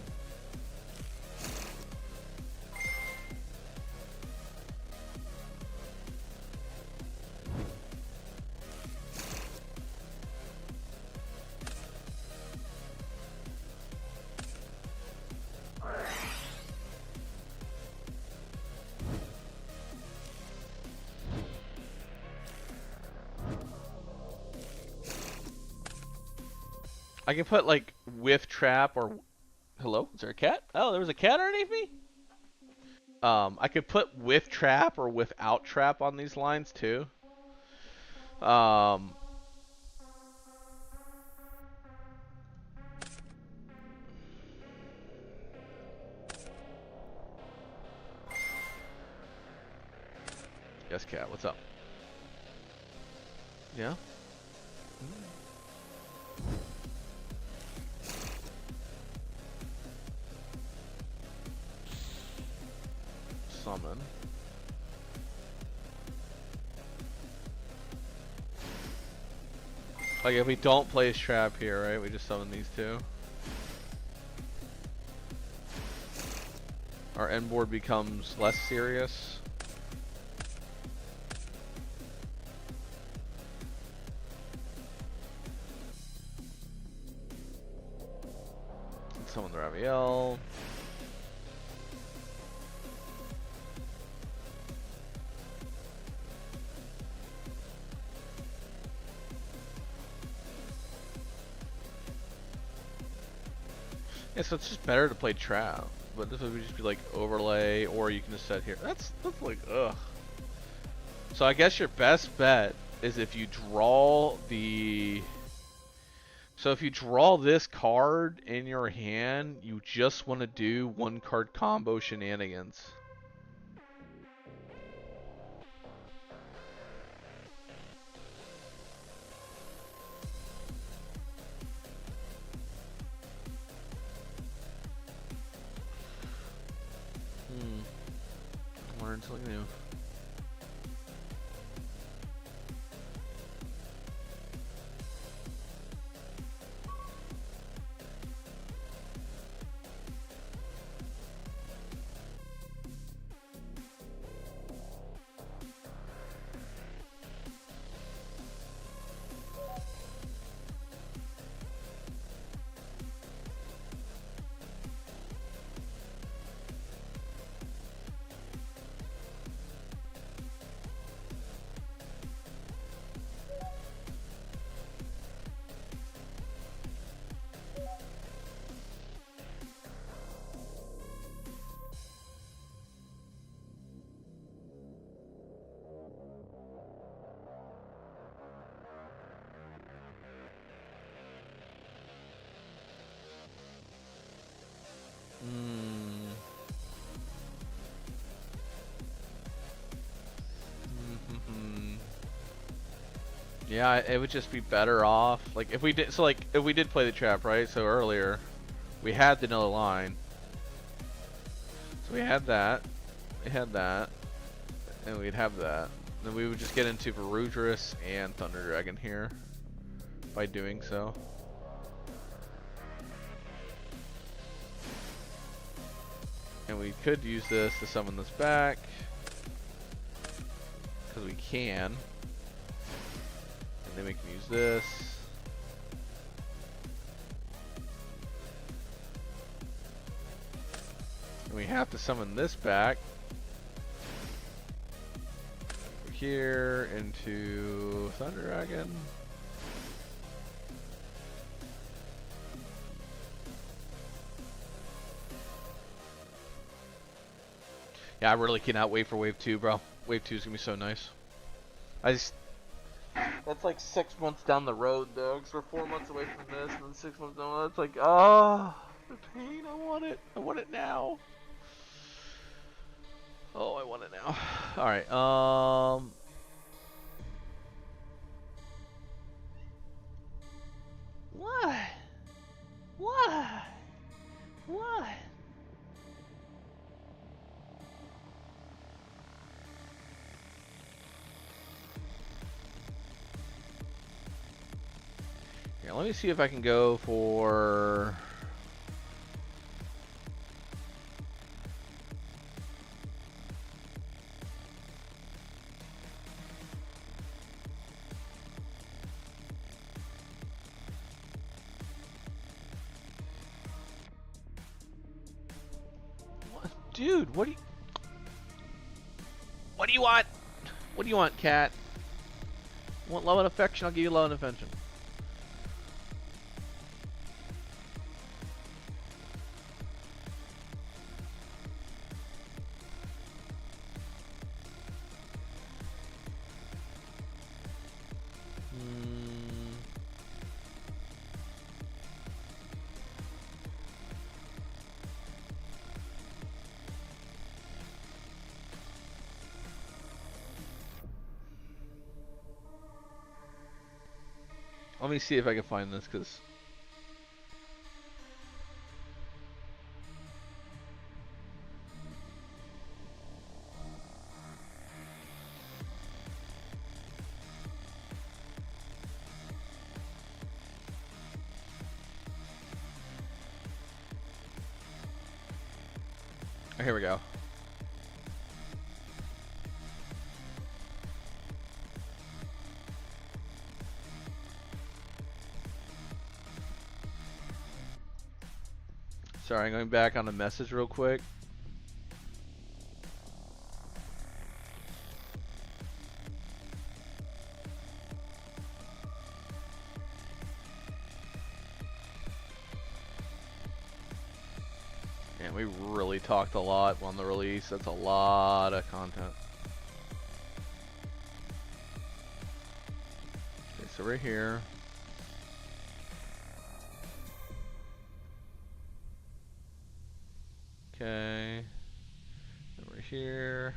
I can put like whiff trap or hello? Is there a cat? Oh, there was a cat underneath me? I could put whiff trap or without trap on these lines too. Yes, cat, what's up? Yeah? Summon. Like if we don't place trap here, right? We just summon these two. Our end board becomes less serious. Summon the Raviel. Yeah, so it's just better to play trap, but this would just be like overlay, or you can just set here. That's like ugh. So I guess your best bet is if you draw the. So if you draw this card in your hand, you just want to do one card combo shenanigans. Learn something new. Yeah, it would just be better off. Like if we did, so like if we did play the trap, right? So earlier, we had the vanilla line. So we had that. We had that. And we'd have that. Then we would just get into Varudrus and Thunder Dragon here by doing so. And we could use this to summon this back. Because we can. And then we can use this. And we have to summon this back. Here into Thunder Dragon. Yeah, I really cannot wait for Wave 2, bro. Wave 2 is gonna be so nice. That's like 6 months down the road, though, because we're 4 months away from this, and then 6 months down the road. It's like, oh, the pain. I want it. I want it now. Oh, I want it now. Alright, What? What? What? Here, let me see if I can go for... Dude, what do you... What do you want? What do you want, cat? Want love and affection? I'll give you love and affection. Let me see if I can find this, because... Oh, here we go. Sorry, I'm going back on the message real quick. And we really talked a lot on the release. That's a lot of content. Okay, so we're here. Okay. Then we're here.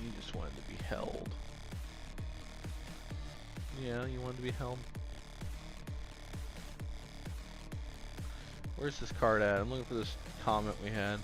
You just wanted to be held. Yeah, you wanted to be held. Where's this card at? I'm looking for this comment we had.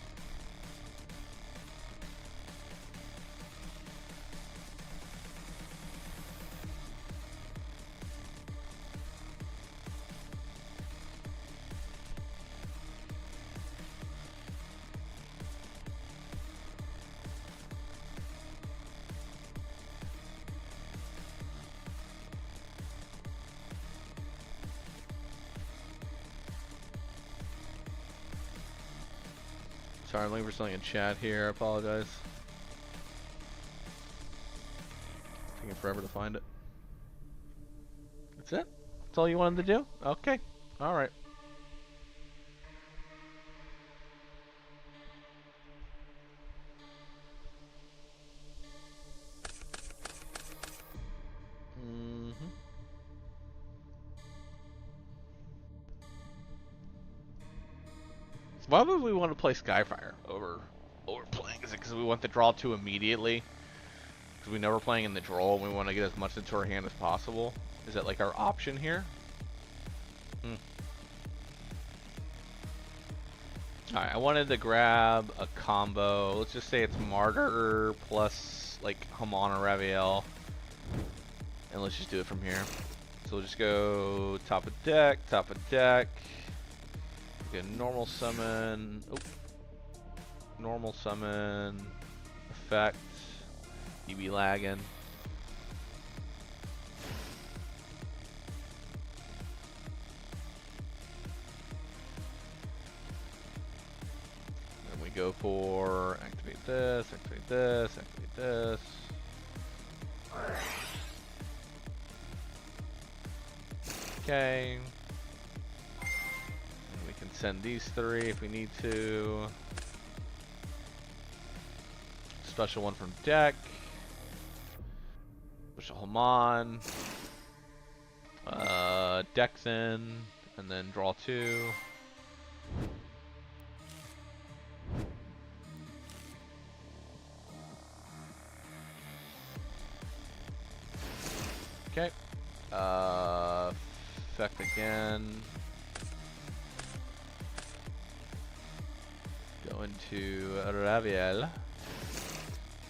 Sorry, I'm looking for something in chat here. I apologize. Taking forever to find it. That's it? That's all you wanted to do? Okay. Alright. Why would we want to play Skyfire over playing? Is it because we want the draw 2 immediately? Because we know we're playing in the draw and we want to get as much into our hand as possible? Is that like our option here? Alright, I wanted to grab a combo. Let's just say it's Martyr plus like Hamon or Raviel. And let's just do it from here. So we'll just go top of deck, get a normal summon. Oh. Normal summon. Effect. You be lagging. Then we go for activate this, activate this, activate this. Okay. And we can send these 3 if we need to. Special one from deck. Special Hamon. Darksynth, and then draw 2. Okay. Effect again. Go into Raviel.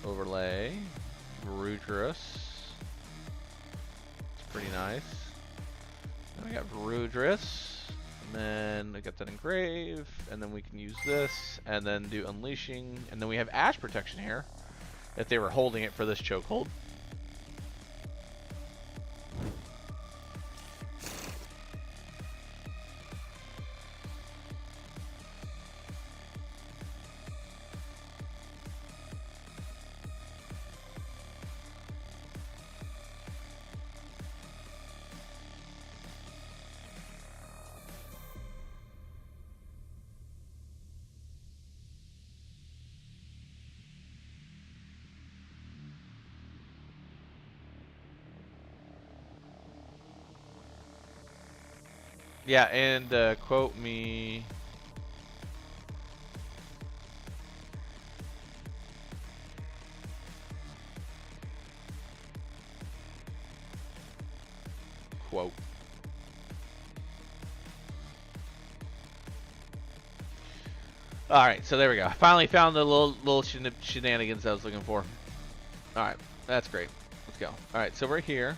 Overlay. Rudrous. It's pretty nice. Then we got Rudrous. And then I got that engrave. And then we can use this. And then do unleashing. And then we have Ash protection here. If they were holding it for this chokehold. Yeah, and quote me. Quote. All right, so there we go. I finally found the little shenanigans I was looking for. All right, that's great. Let's go. All right, so we're here.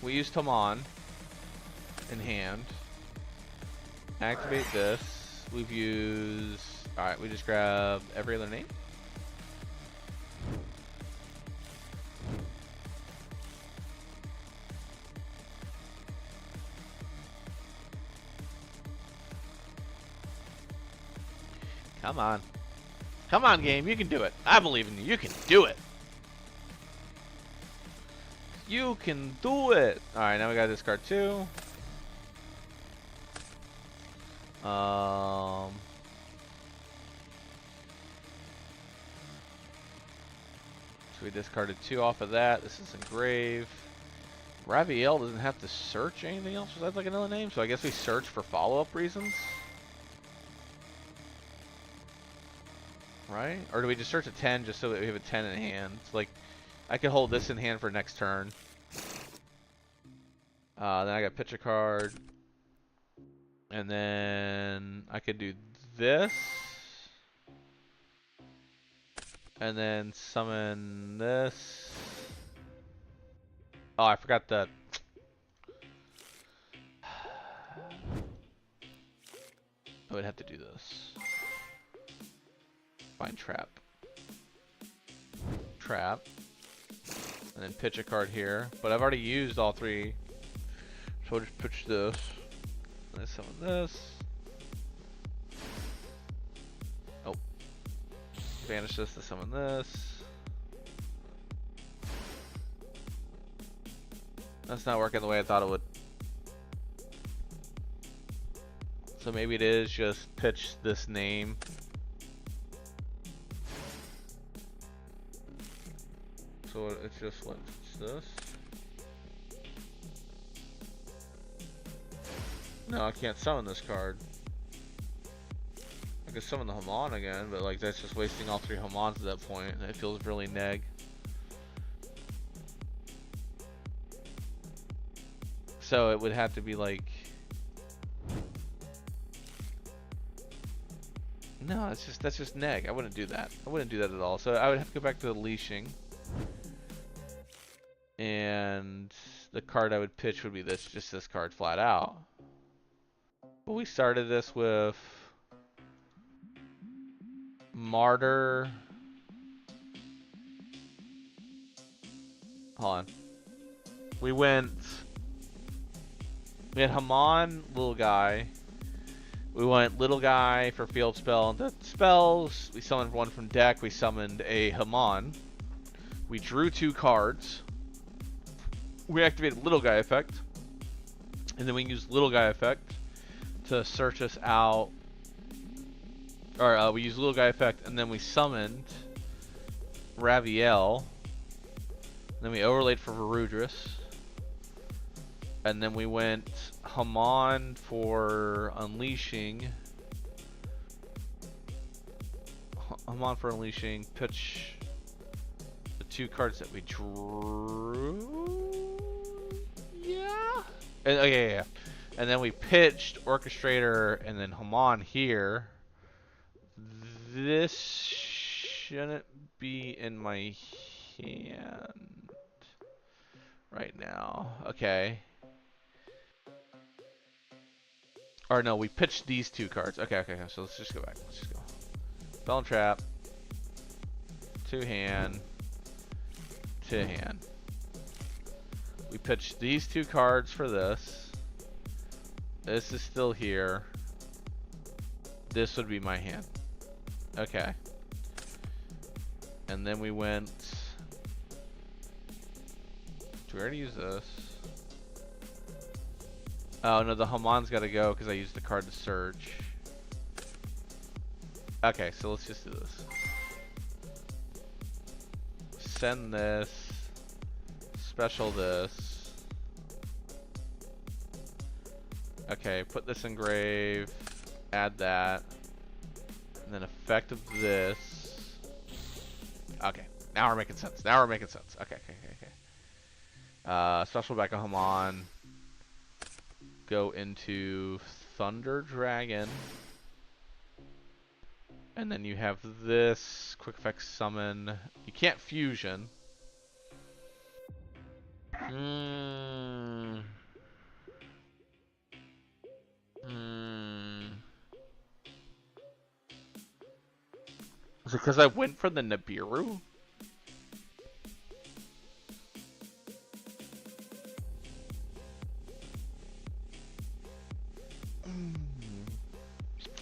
We used Hamon in hand. Activate this. We've used. All right, we just grab every other name. Come on. Come on, game. You can do it. I believe in you. You can do it. You can do it. Alright, now we gotta discard 2. So we discarded 2 off of that. This is engrave. Raviel doesn't have to search anything else besides like another name, so I guess we search for follow-up reasons. Right? Or do we just search a 10 just so that we have a 10 in hand? It's like, I could hold this in hand for next turn. Then I got pitch a card. And then I could do this. And then summon this. Oh, I forgot that. I would have to do this. Find trap. Trap. And then pitch a card here. But I've already used all 3. So I'll just pitch this. And then summon this. Oh. Banish this to summon this. That's not working the way I thought it would. So maybe it is just pitch this name. So it's just what? It's this? No, I can't summon this card. could summon the Hamon again, but like that's just wasting all 3 Hamons at that point, and it feels really neg. So it would have to be like... No, that's just neg. I wouldn't do that. I wouldn't do that at all. So I would have to go back to the leashing. And the card I would pitch would be this, just this card flat out. But we started this with Martyr. Hold on. We had Hamon, little guy. We went little guy for field spell and the spells. We summoned one from deck. We summoned a Hamon. We drew 2 cards. We activated little guy effect. And then we used little guy effect to search us out. Or we used little guy effect and then we summoned Raviel. Then we overlaid for Varudris. And then we went Hamon for unleashing. Hamon for unleashing. Pitch the 2 cards that we drew. Yeah. And, okay, yeah. And then we pitched Orchestrator and then Hamon here. This shouldn't be in my hand right now. Okay. Or no, we pitched these 2 cards. Okay, so let's just go back. Let's just go. Spell and Trap. 2 hand. 2 hand. We pitched these 2 cards for this. This is still here. This would be my hand. Okay. And then we went... Do we already use this? Oh no, the Hamon's gotta go because I used the card to search. Okay, so let's just do this. Send this. Special this. Okay, put this in grave. Add that. And then effect of this. Okay, now we're making sense. Okay. Special back of Hamon. Go into Thunder Dragon. And then you have this quick effect summon. You can't fusion. Is it because I went for the Nibiru?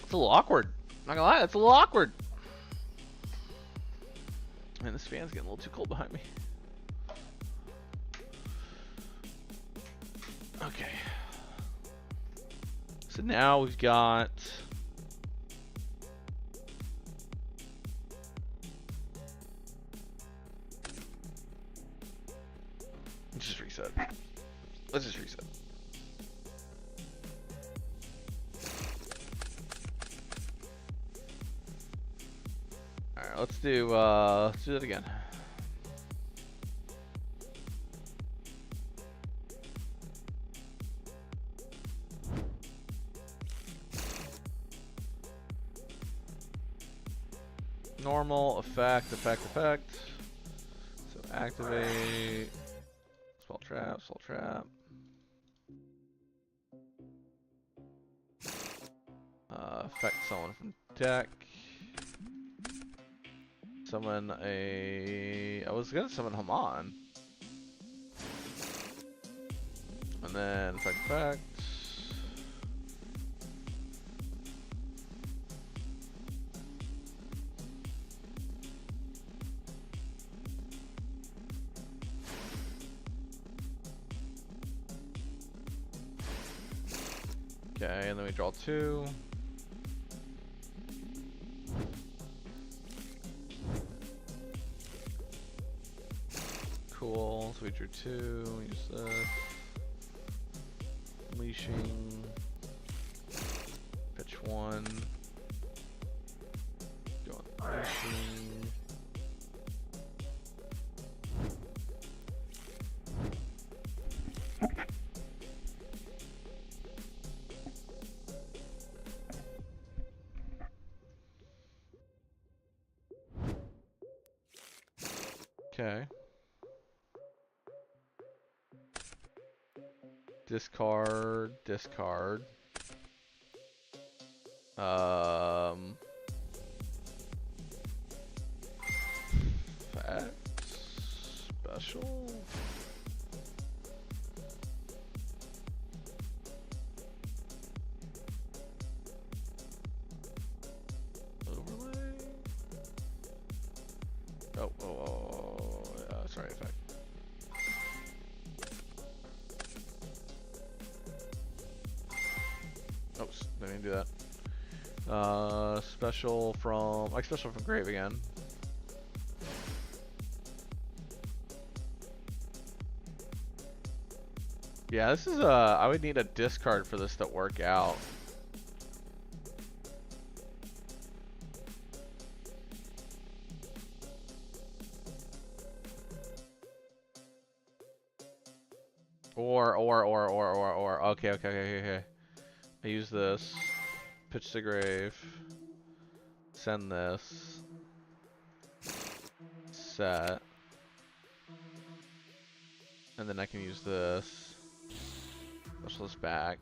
It's a little awkward. Not gonna lie, it's a little awkward. Man, this fan's getting a little too cold behind me. Okay. So now we've got... Let's just reset. Alright, let's do that again. Normal, effect. So activate. Spell trap. Effect someone from deck. Summon a... I was gonna summon Hamon. And then effect. Okay, and then we draw 2. Cool, so we drew 2, use this. Unleashing. Pitch 1. Okay. Discard, discard. Facts, special. Overlay. Oh, yeah, sorry, effect. Oops, didn't even do that. Special from, like special from Grave again. Yeah, this is I would need a discard for this to work out. Or. Okay. I use this. Pitch to Grave. Send this. Set. And then I can use this. Push this back.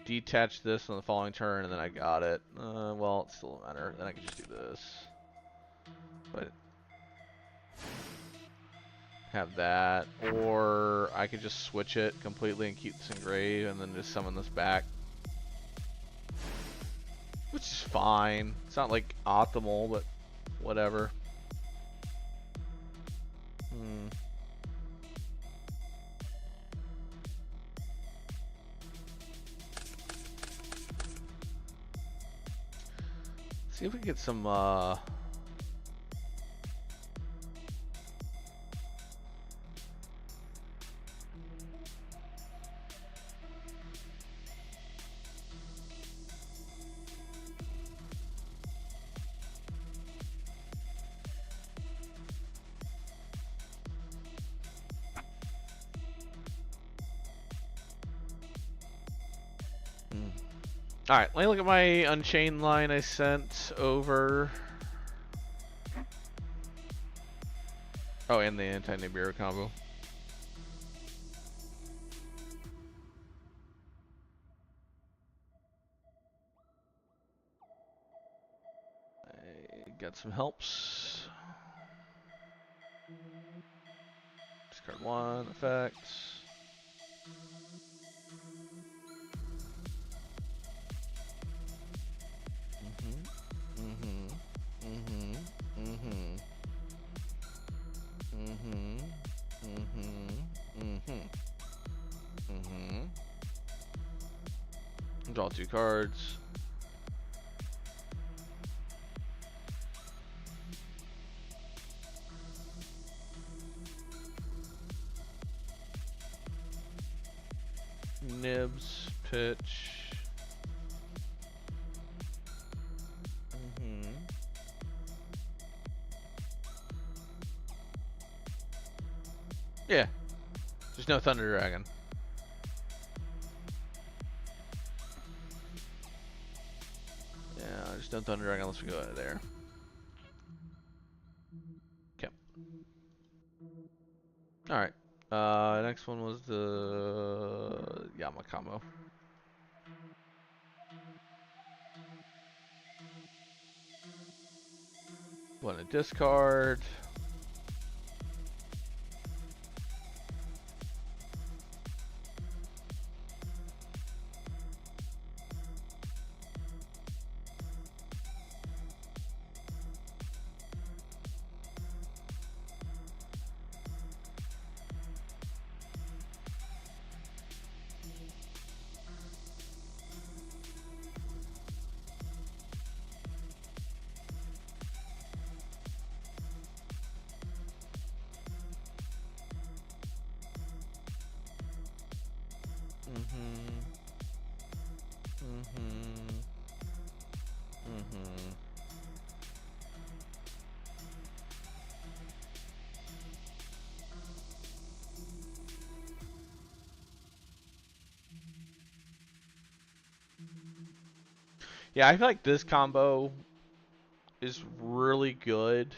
Detach this on the following turn, and then I got it. Well, it still doesn't matter. Then I can just do this. But have that, or I could just switch it completely and keep this engraved, and then just summon this back, which is fine. It's not like optimal, but whatever. See if we can get some Alright, let me look at my Unchained line I sent over. Oh, and the anti-Nibiru combo. I got some helps. Discard one, effects. Draw two cards. Nibs, pitch. Yeah. There's no Thunder Dragon. Yeah, just no Thunder Dragon unless we go out of there. Okay. Alright. Next one was the Yama combo. Want to discard. Yeah, I feel like this combo is really good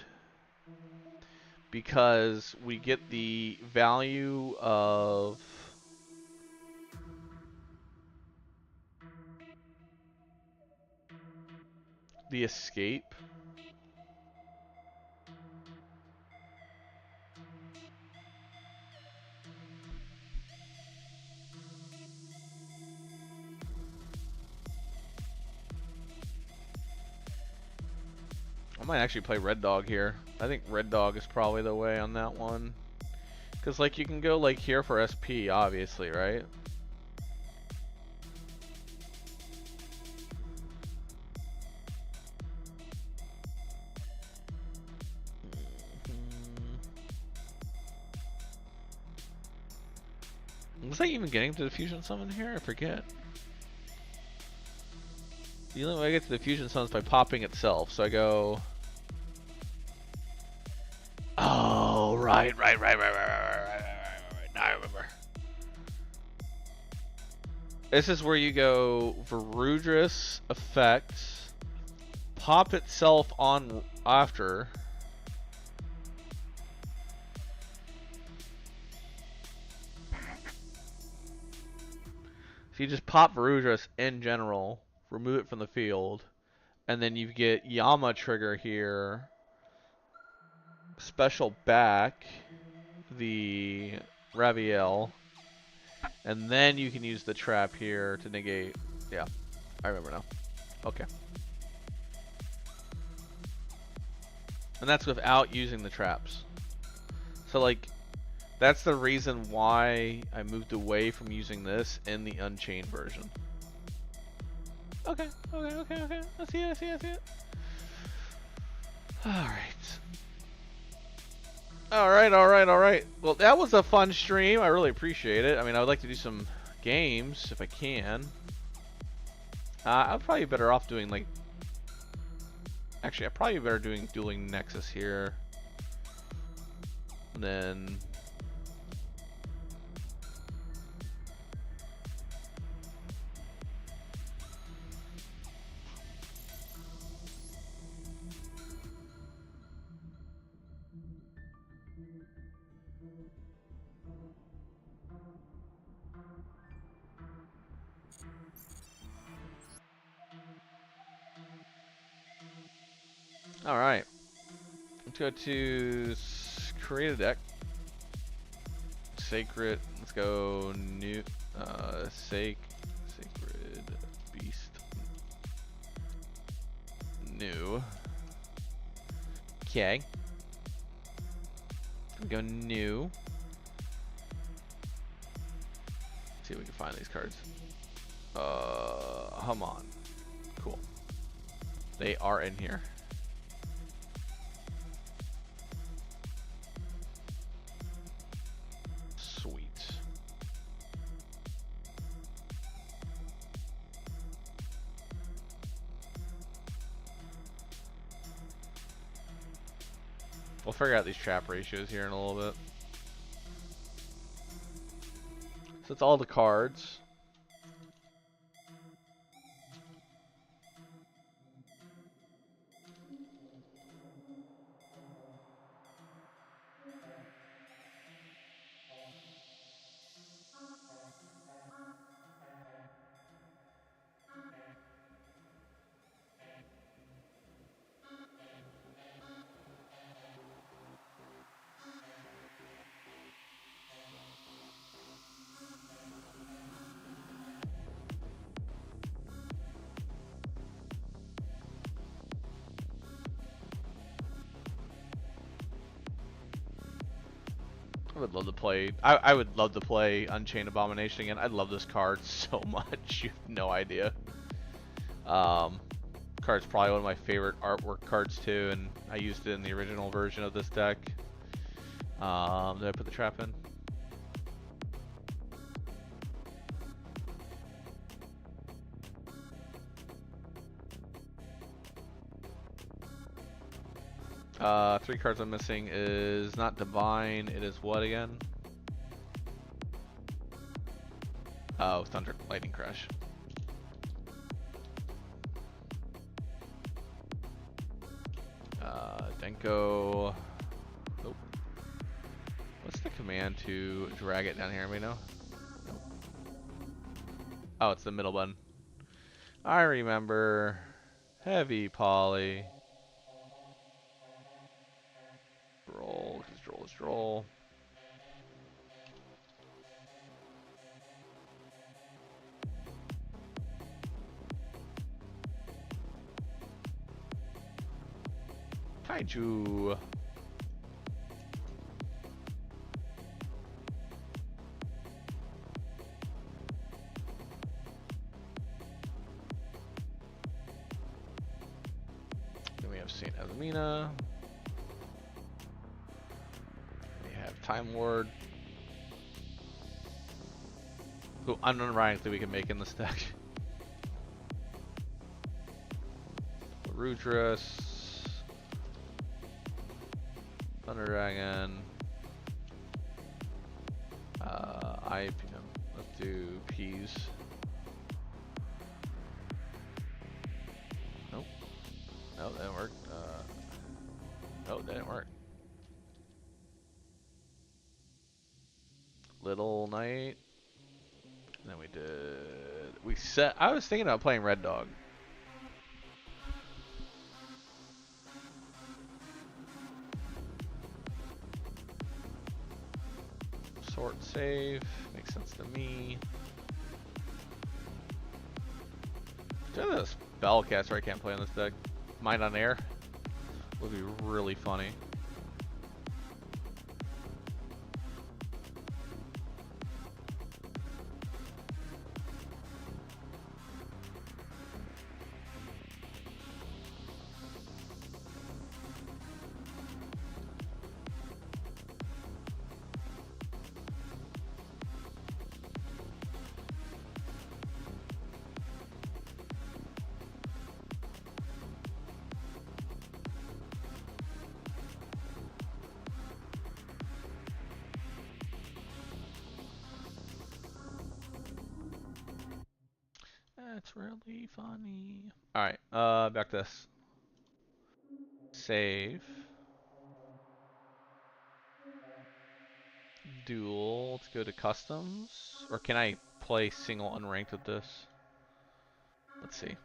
because we get the value of the escape. I might actually play Red Dog here. I think Red Dog is probably the way on that one. Because, like, you can go, like, here for SP, obviously, right? Was I even getting to the fusion summon here? I forget. The only way I get to the fusion summon is by popping itself. So I go. Oh, right. Now I remember. This is where you go Varudris effects, pop itself on after. So you just pop Varudris in general, remove it from the field, and then you get Yama trigger here, special back, the Raviel, and then you can use the trap here to negate. Yeah, I remember now. Okay. And that's without using the traps. So, like, that's the reason why I moved away from using this in the Unchained version. Okay. I see it. Alright. Well, that was a fun stream. I really appreciate it. I mean, I would like to do some games if I can. I'm probably better off doing, like... Actually, I'd probably be better doing Dueling Nexus here. And then... Alright. Let's go to create a deck. Sacred. Let's go new sacred beast. New. Okay. We go new. Let's see if we can find these cards. Come on. Cool. They are in here. Sweet. We'll figure out these trap ratios here in a little bit. So it's all the cards. I would love to play. I would love to play Unchained Abomination again. I love this card so much. You have no idea. Card's probably one of my favorite artwork cards too, and I used it in the original version of this deck. Did I put the trap in? Three cards I'm missing is not Divine, it is what again? Oh, Thunder Lightning Crash. Denko. Nope. What's the command to drag it down here? Anybody know? Nope. Oh, it's the middle button. I remember. Heavy poly. Droll, because droll is droll. Kaiju. Then we have Saint Azamina. We have Time Lord. Who unironically we can make in this deck. Rudras. Thunder Dragon. Let's do Peas. Nope. No, that didn't work. No, that didn't work. Little Knight. And then we set. I was thinking about playing Red Dog. Sort save. Makes sense to me. There's a spellcaster I can't play on this deck. Mind on Air would be really funny. That's really funny. Alright, back to this. Save. Duel. Let's go to customs. Or can I play single unranked with this? Let's see.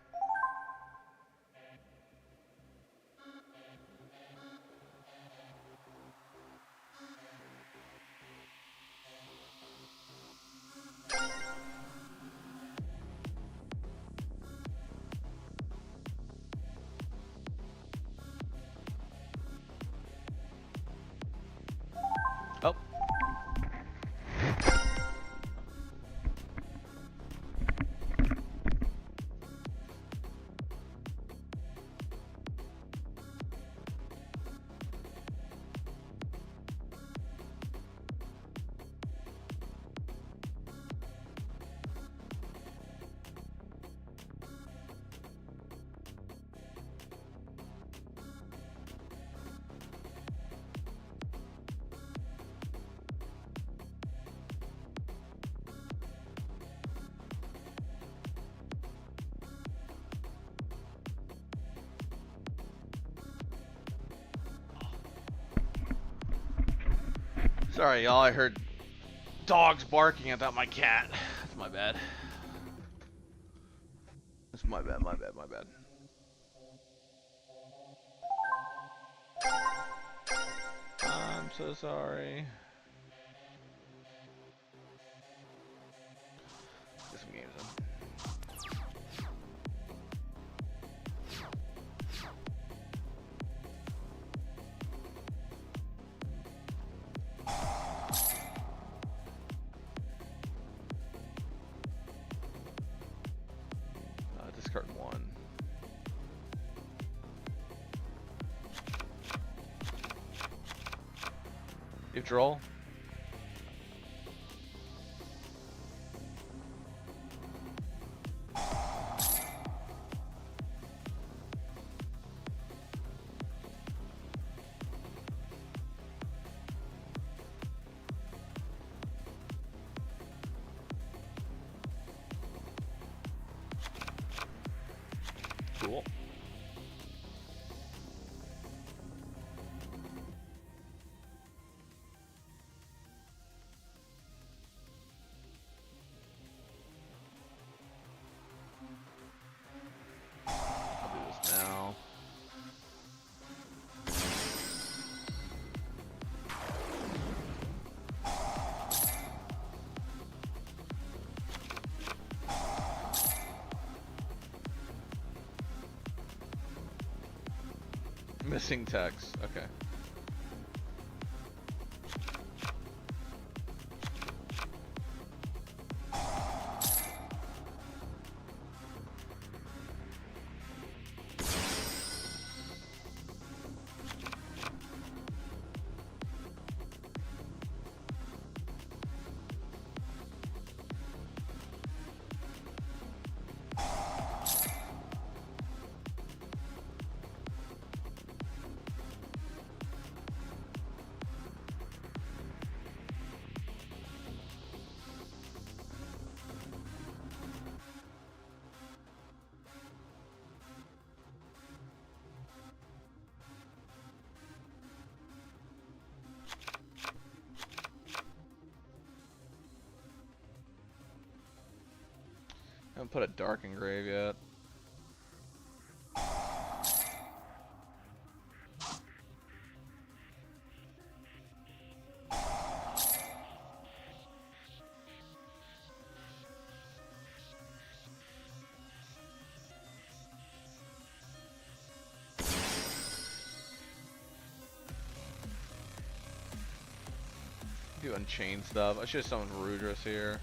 Oh. Sorry, y'all. I heard dogs barking. I thought my cat. That's my bad. That's my bad, my bad, my bad. I'm so sorry. Get some games in. Discard one. You draw. Cool. missing text. Okay. I haven't put a dark engrave yet. Do unchained stuff. I should have summoned Rudras here.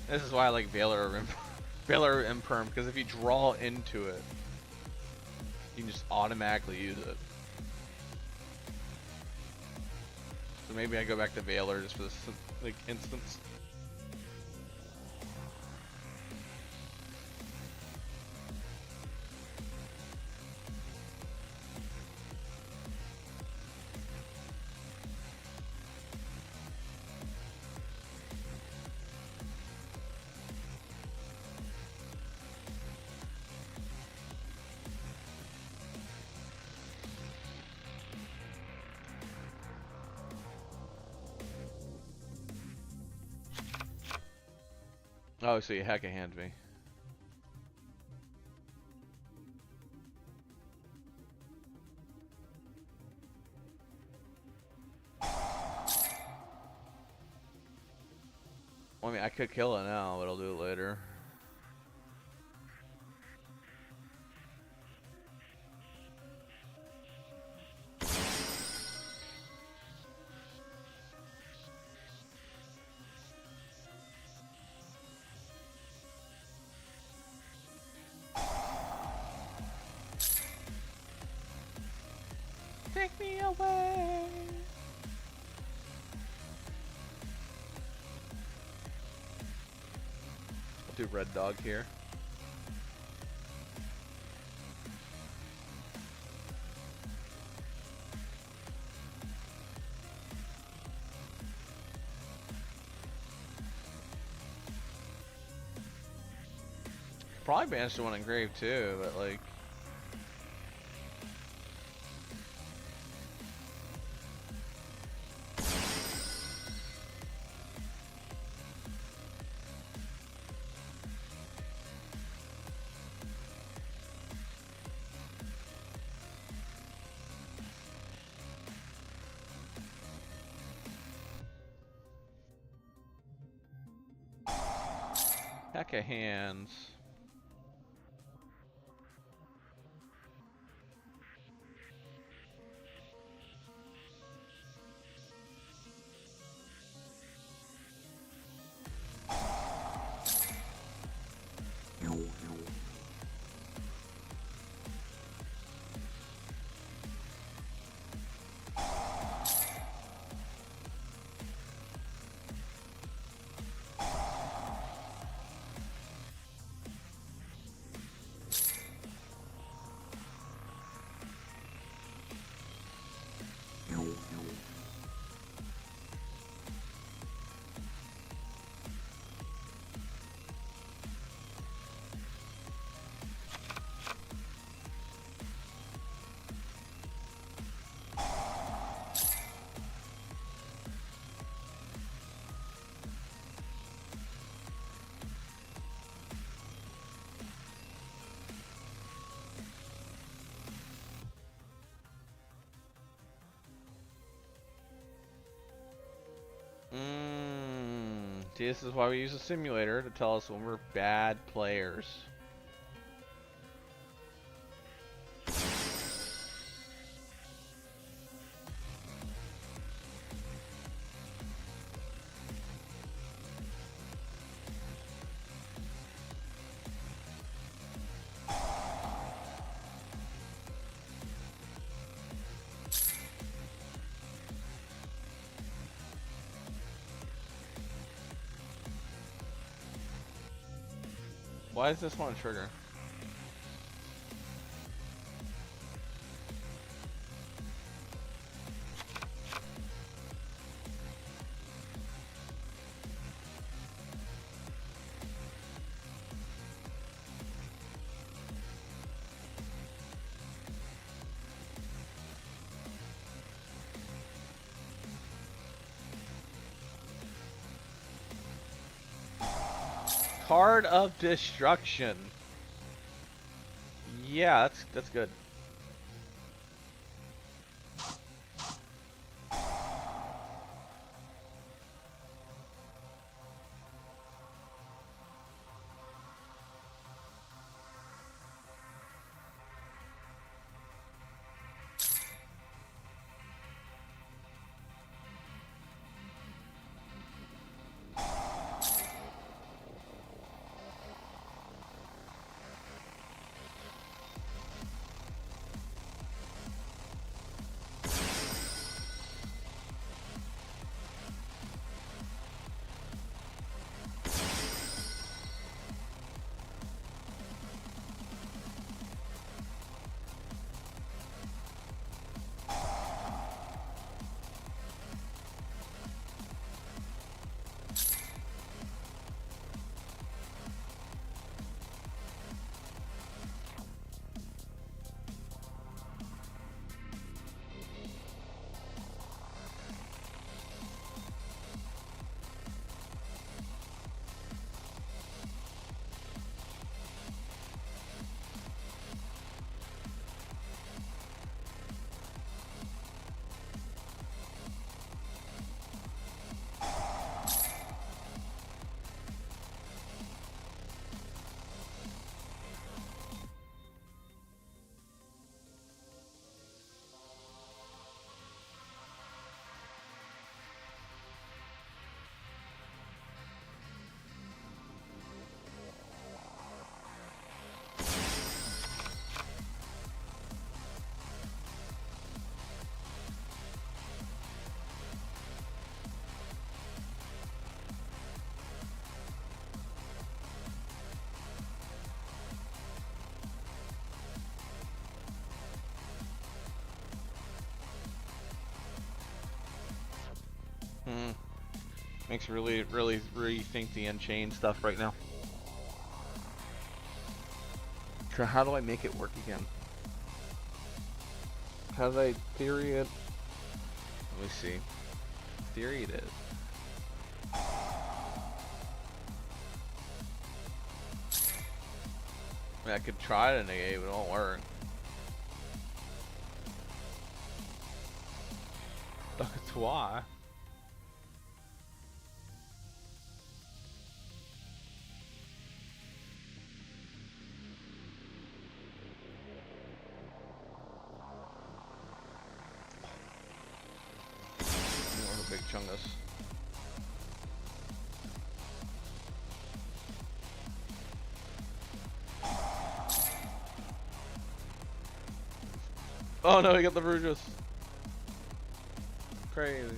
This is why I like Valor Imperm, because if you draw into it, you can just automatically use it. So maybe I go back to Valor just for this like instance. Oh, so you hack a hand me. Well, I mean, I could kill it now, but I'll do it later. Take me away. I'll do Red Dog here. Probably banished the one in grave too, but like. Heck of hands. See, this is why we use a simulator to tell us when we're bad players. Why is this one a trigger? Card of Destruction. Yeah, that's good. Mm. Makes me really rethink the Unchained stuff right now. So how do I make it work again? How did I theory it? Let me see. Theory it is. I mean, I could try to negate, but it won't work. That's why. A big chungus. Oh no, he got the Bruges. Crazy.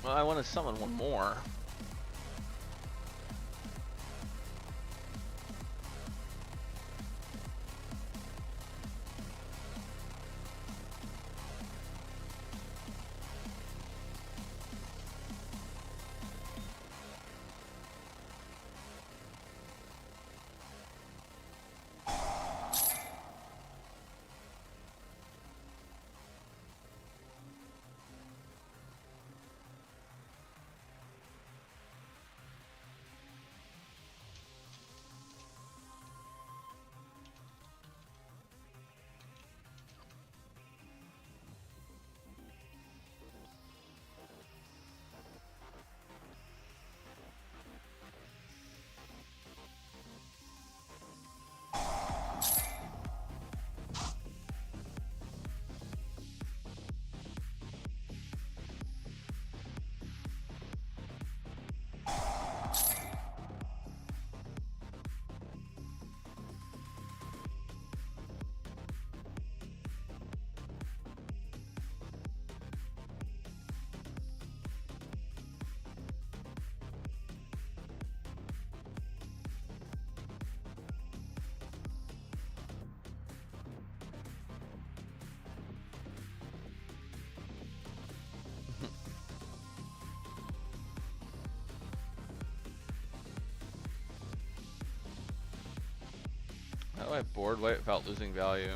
Well, I want to summon one more. How do I board wipe without losing value?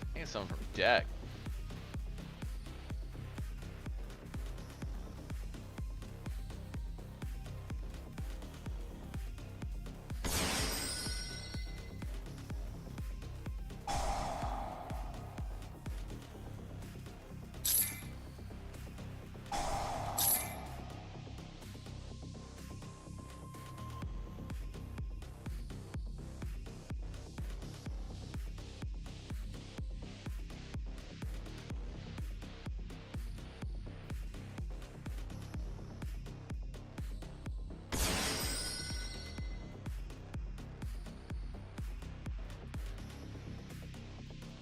I think someone from deck.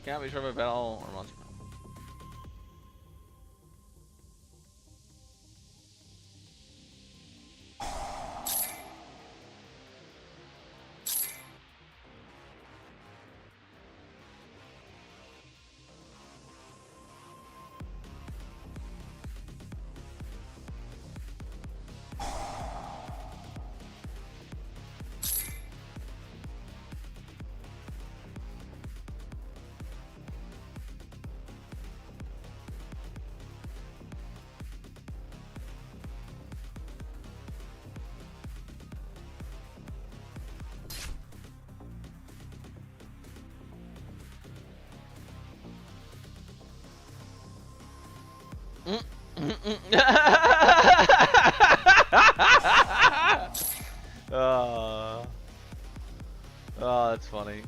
Can't be sure of a battle or monster. Oh, that's funny.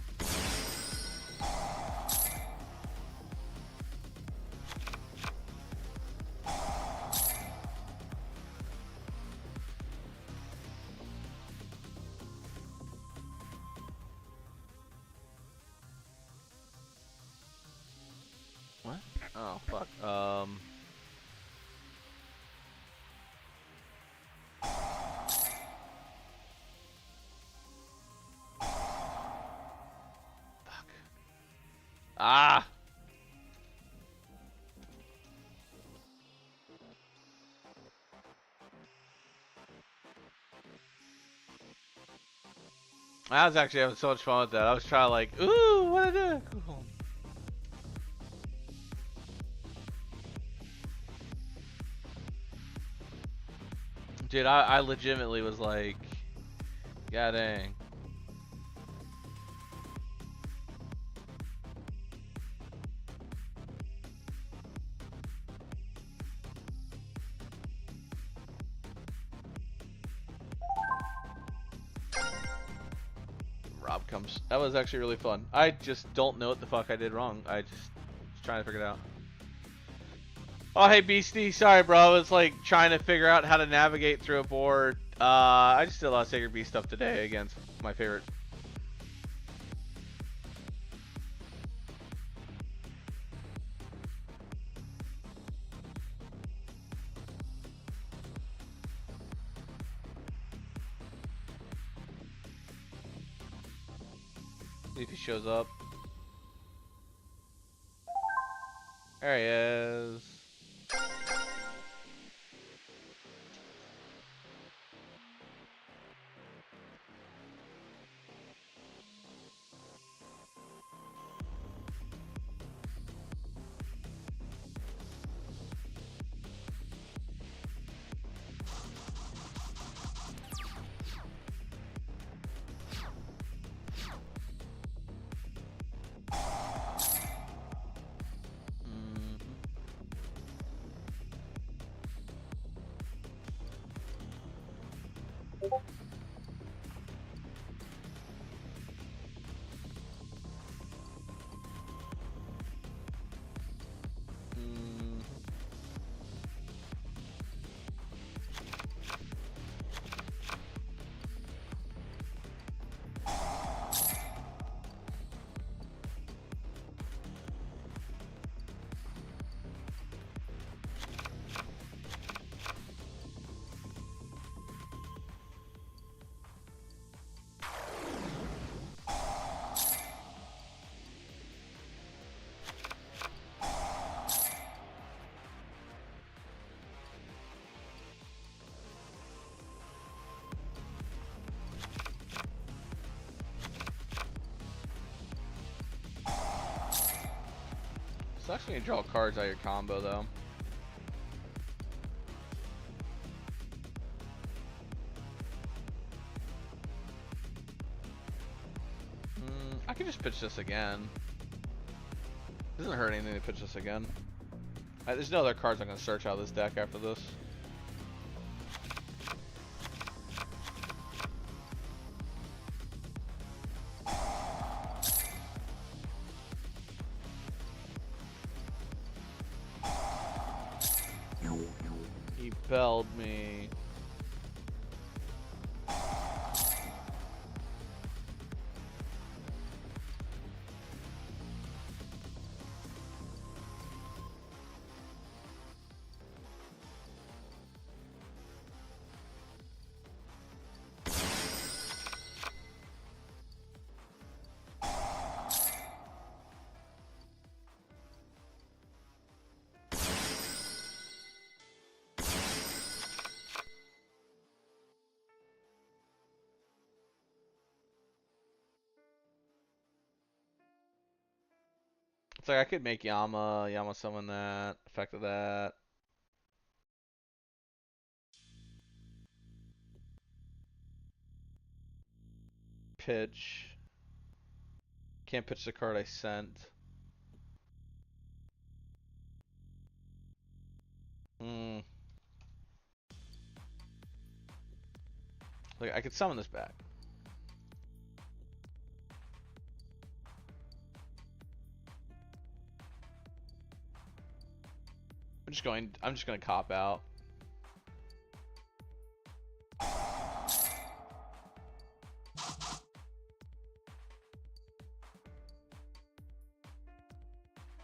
What? Oh, fuck. Ah! I was actually having so much fun with that. I was trying to like, ooh, what did I do? Cool. Dude, I legitimately was like, god dang. Rob comes. That was actually really fun. I just don't know what the fuck I did wrong. I just was trying to figure it out. Oh, hey, Beastie. Sorry, bro. It's like trying to figure out how to navigate through a board. I just did a lot of Sacred Beast stuff today against my favorite. See if he shows up. There he is. Sucks when you draw cards out of your combo, though. I could just pitch this again. Doesn't hurt anything to pitch this again. There's no other cards I'm going to search out of this deck after this. He belled me. It's like I could make Yama summon that, effect of that. Pitch. Can't pitch the card I sent. Like I could summon this back. I'm just going to cop out.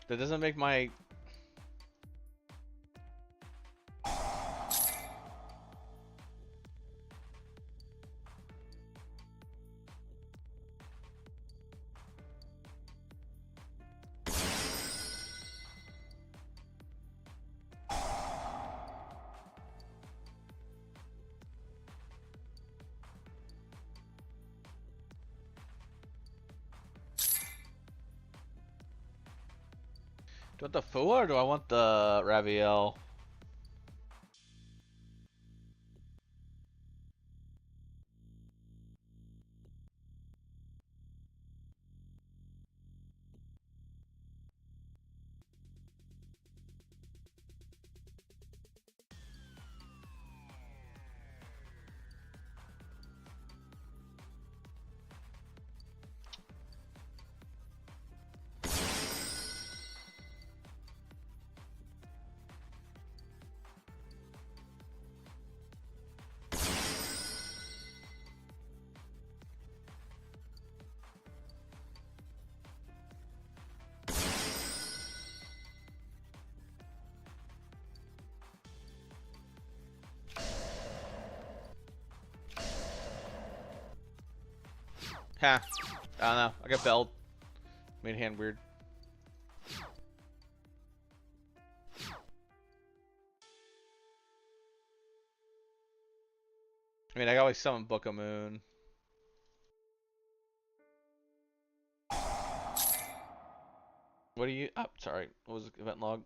That doesn't make my... Do I want the Fua or do I want the Raviel? Ha. I don't know. I got belled. Made hand weird. I mean, I got like summon Book of Moon. What do you? Oh, sorry. What was the event log?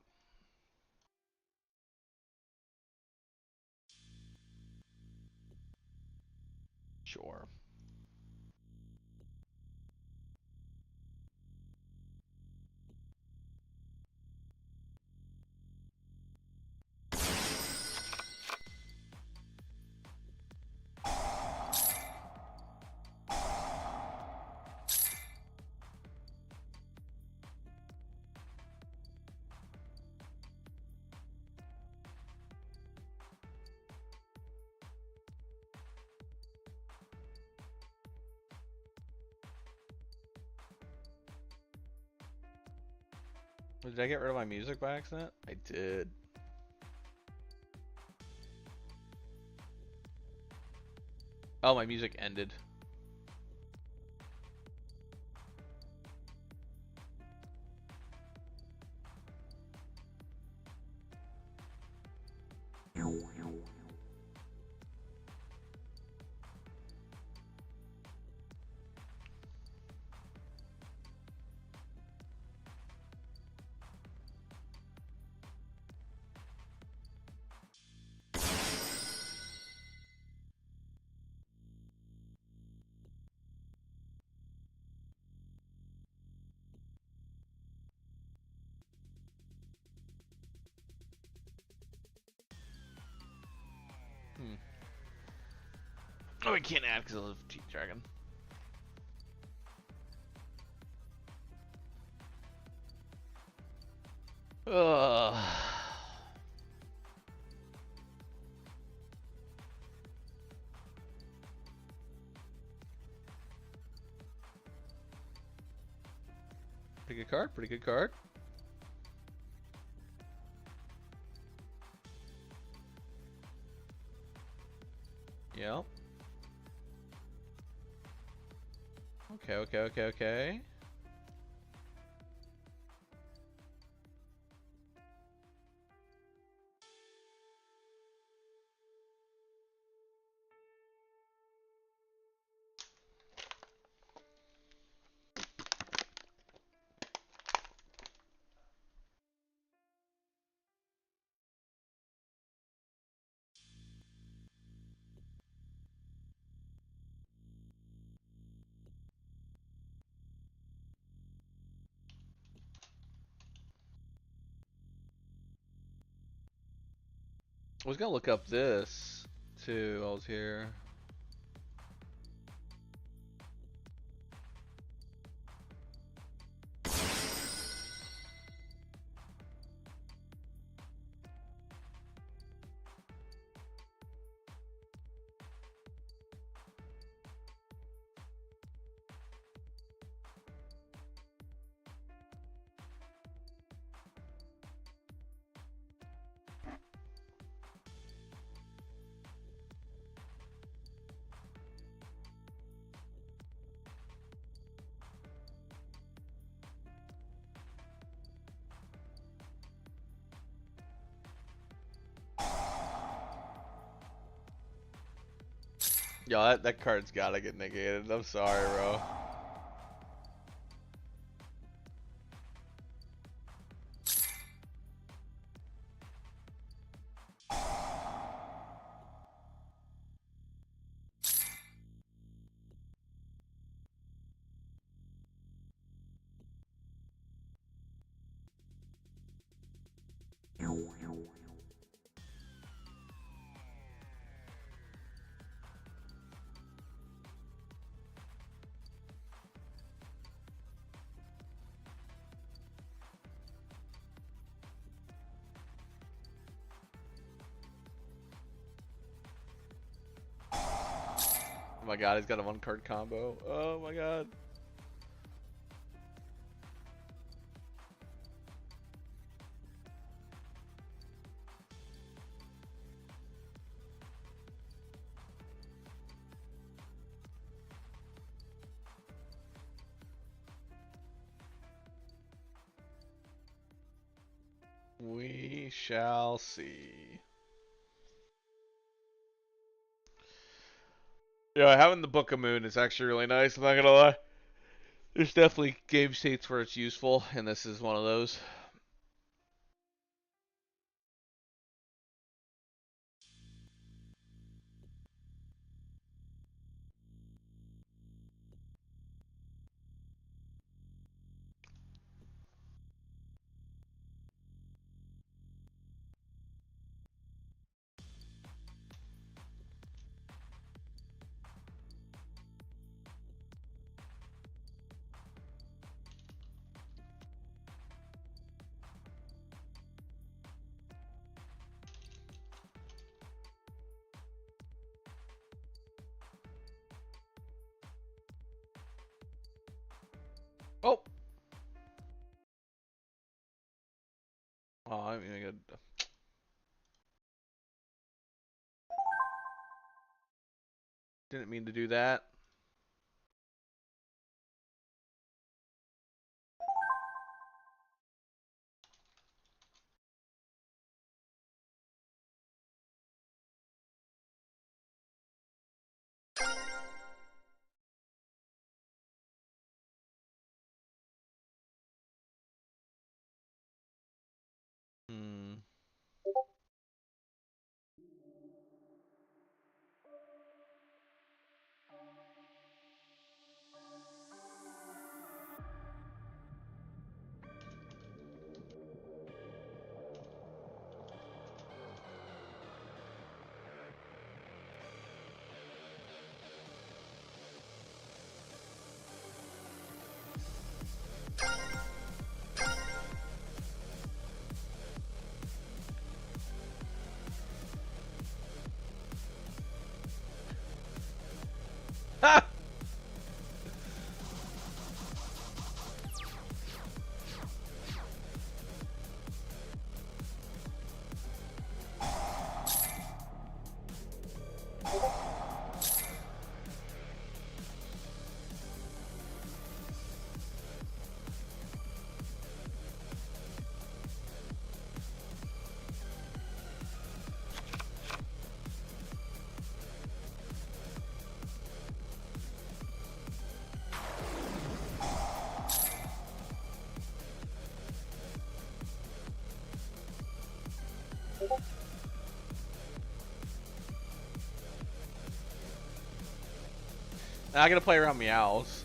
Sure. Did I get rid of my music by accident? I did. Oh, my music ended. Oh, I can't add because I love Teeth Dragon. Ugh. Pretty good card. Pretty good card. Yeah. Okay. I was gonna look up this too while I was here. Yo, that card's gotta get negated. I'm sorry, bro. Oh my god, he's got a one card combo. Oh my god. We shall see. Yeah, having the Book of Moon is actually really nice. I'm not gonna lie. There's definitely game states where it's useful, and this is one of those. Oh! Oh, I mean, I got. Didn't mean to do that. Hmm. Ha! Now I gotta play around meows.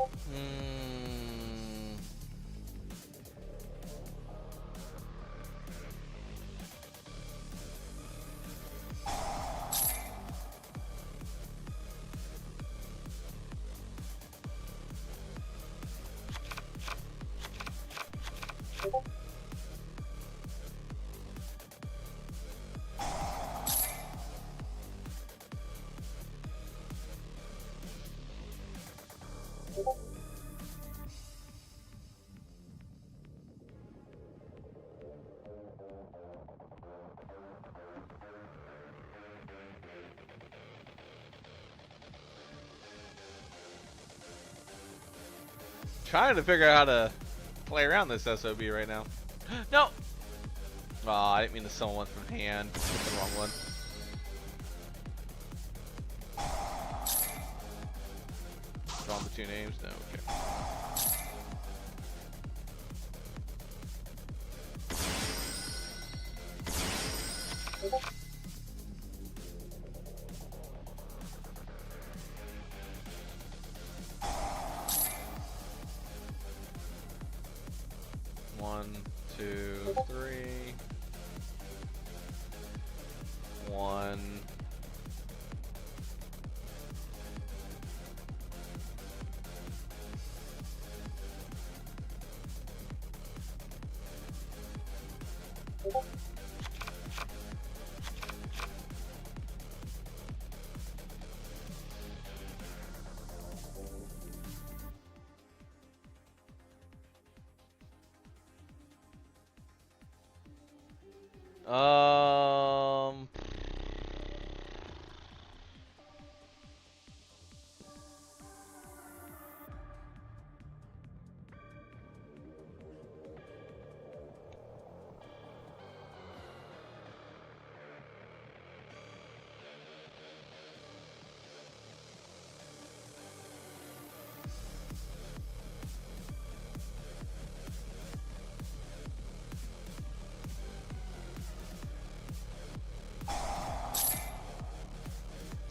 Hmm. Trying to figure out how to play around this SOB right now. No! Oh, I didn't mean to summon one from hand. Hit the wrong one. Drawn the two names? No, okay. One, two, three. One. Um,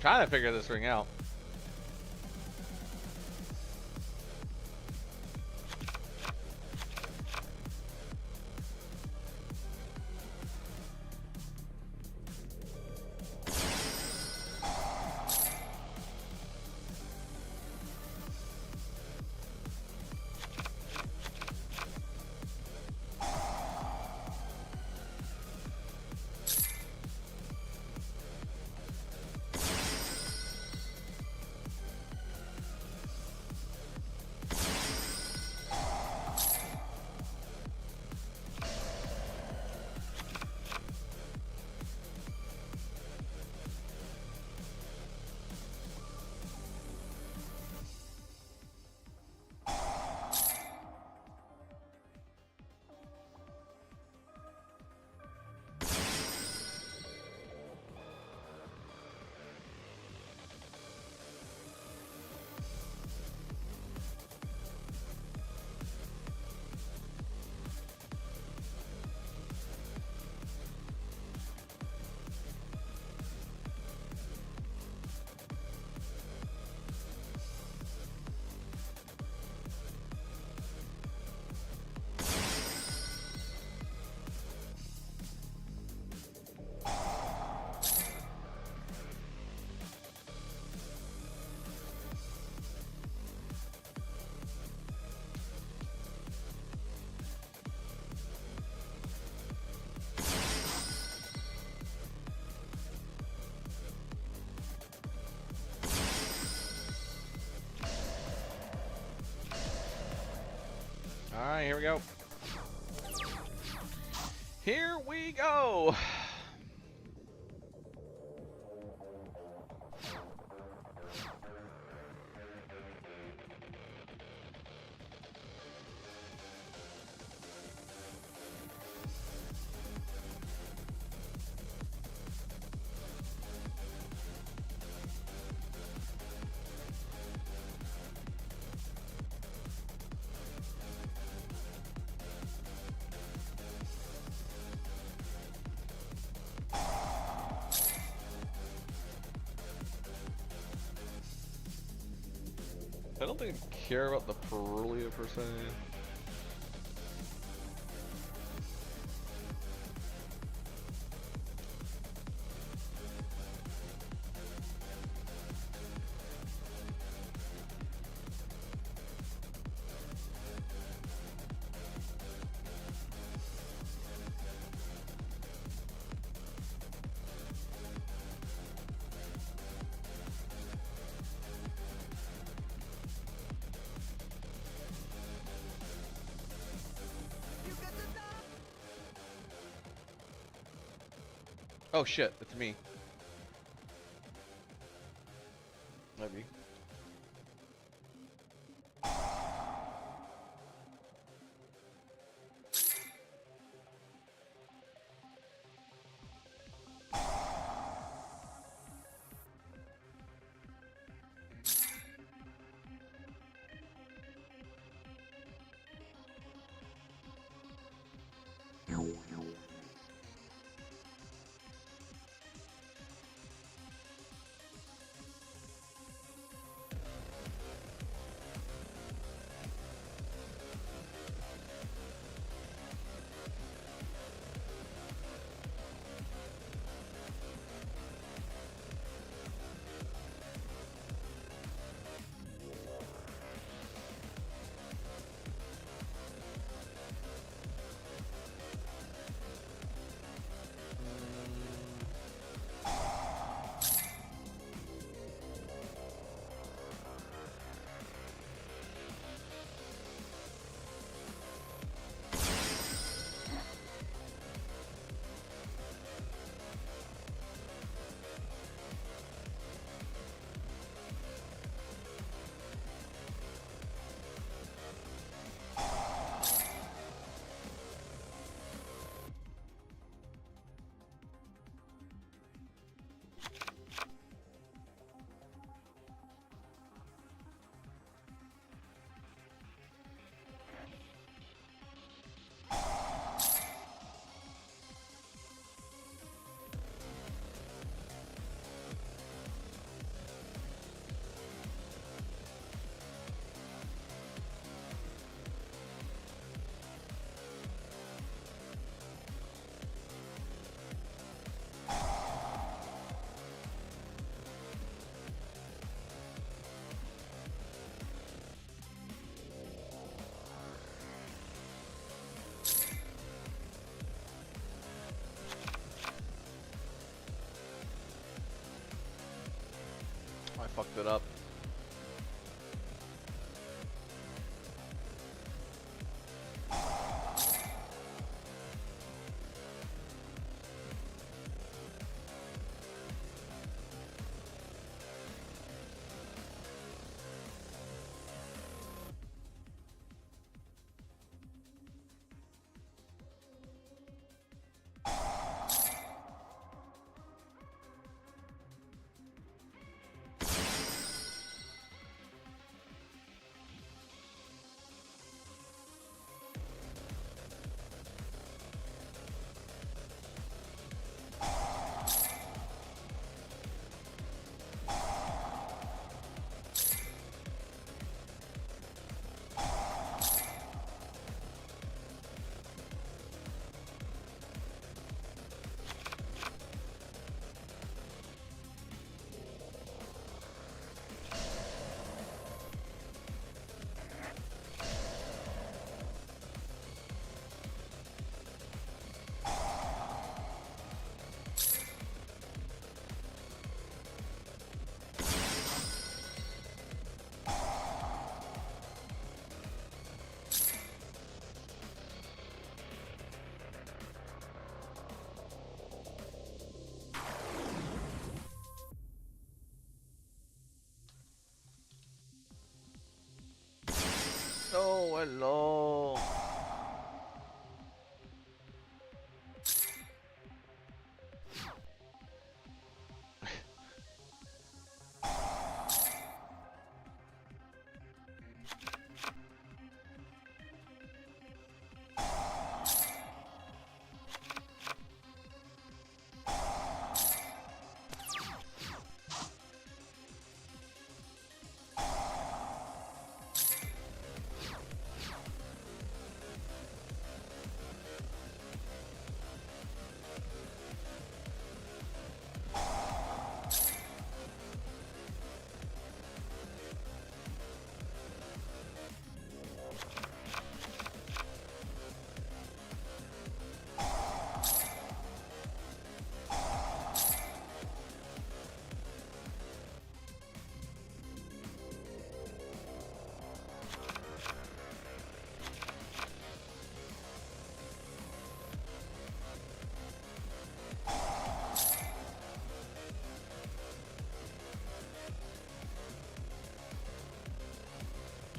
trying to figure this ring out. All right, here we go. Here we go. I don't think I care about the Perulia per se. Oh shit, it's me. Maybe. fucked it up. Oh, hello.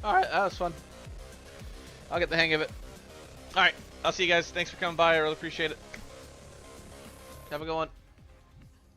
Alright, that was fun. I'll get the hang of it. Alright, I'll see you guys. Thanks for coming by. I really appreciate it. Have a good one.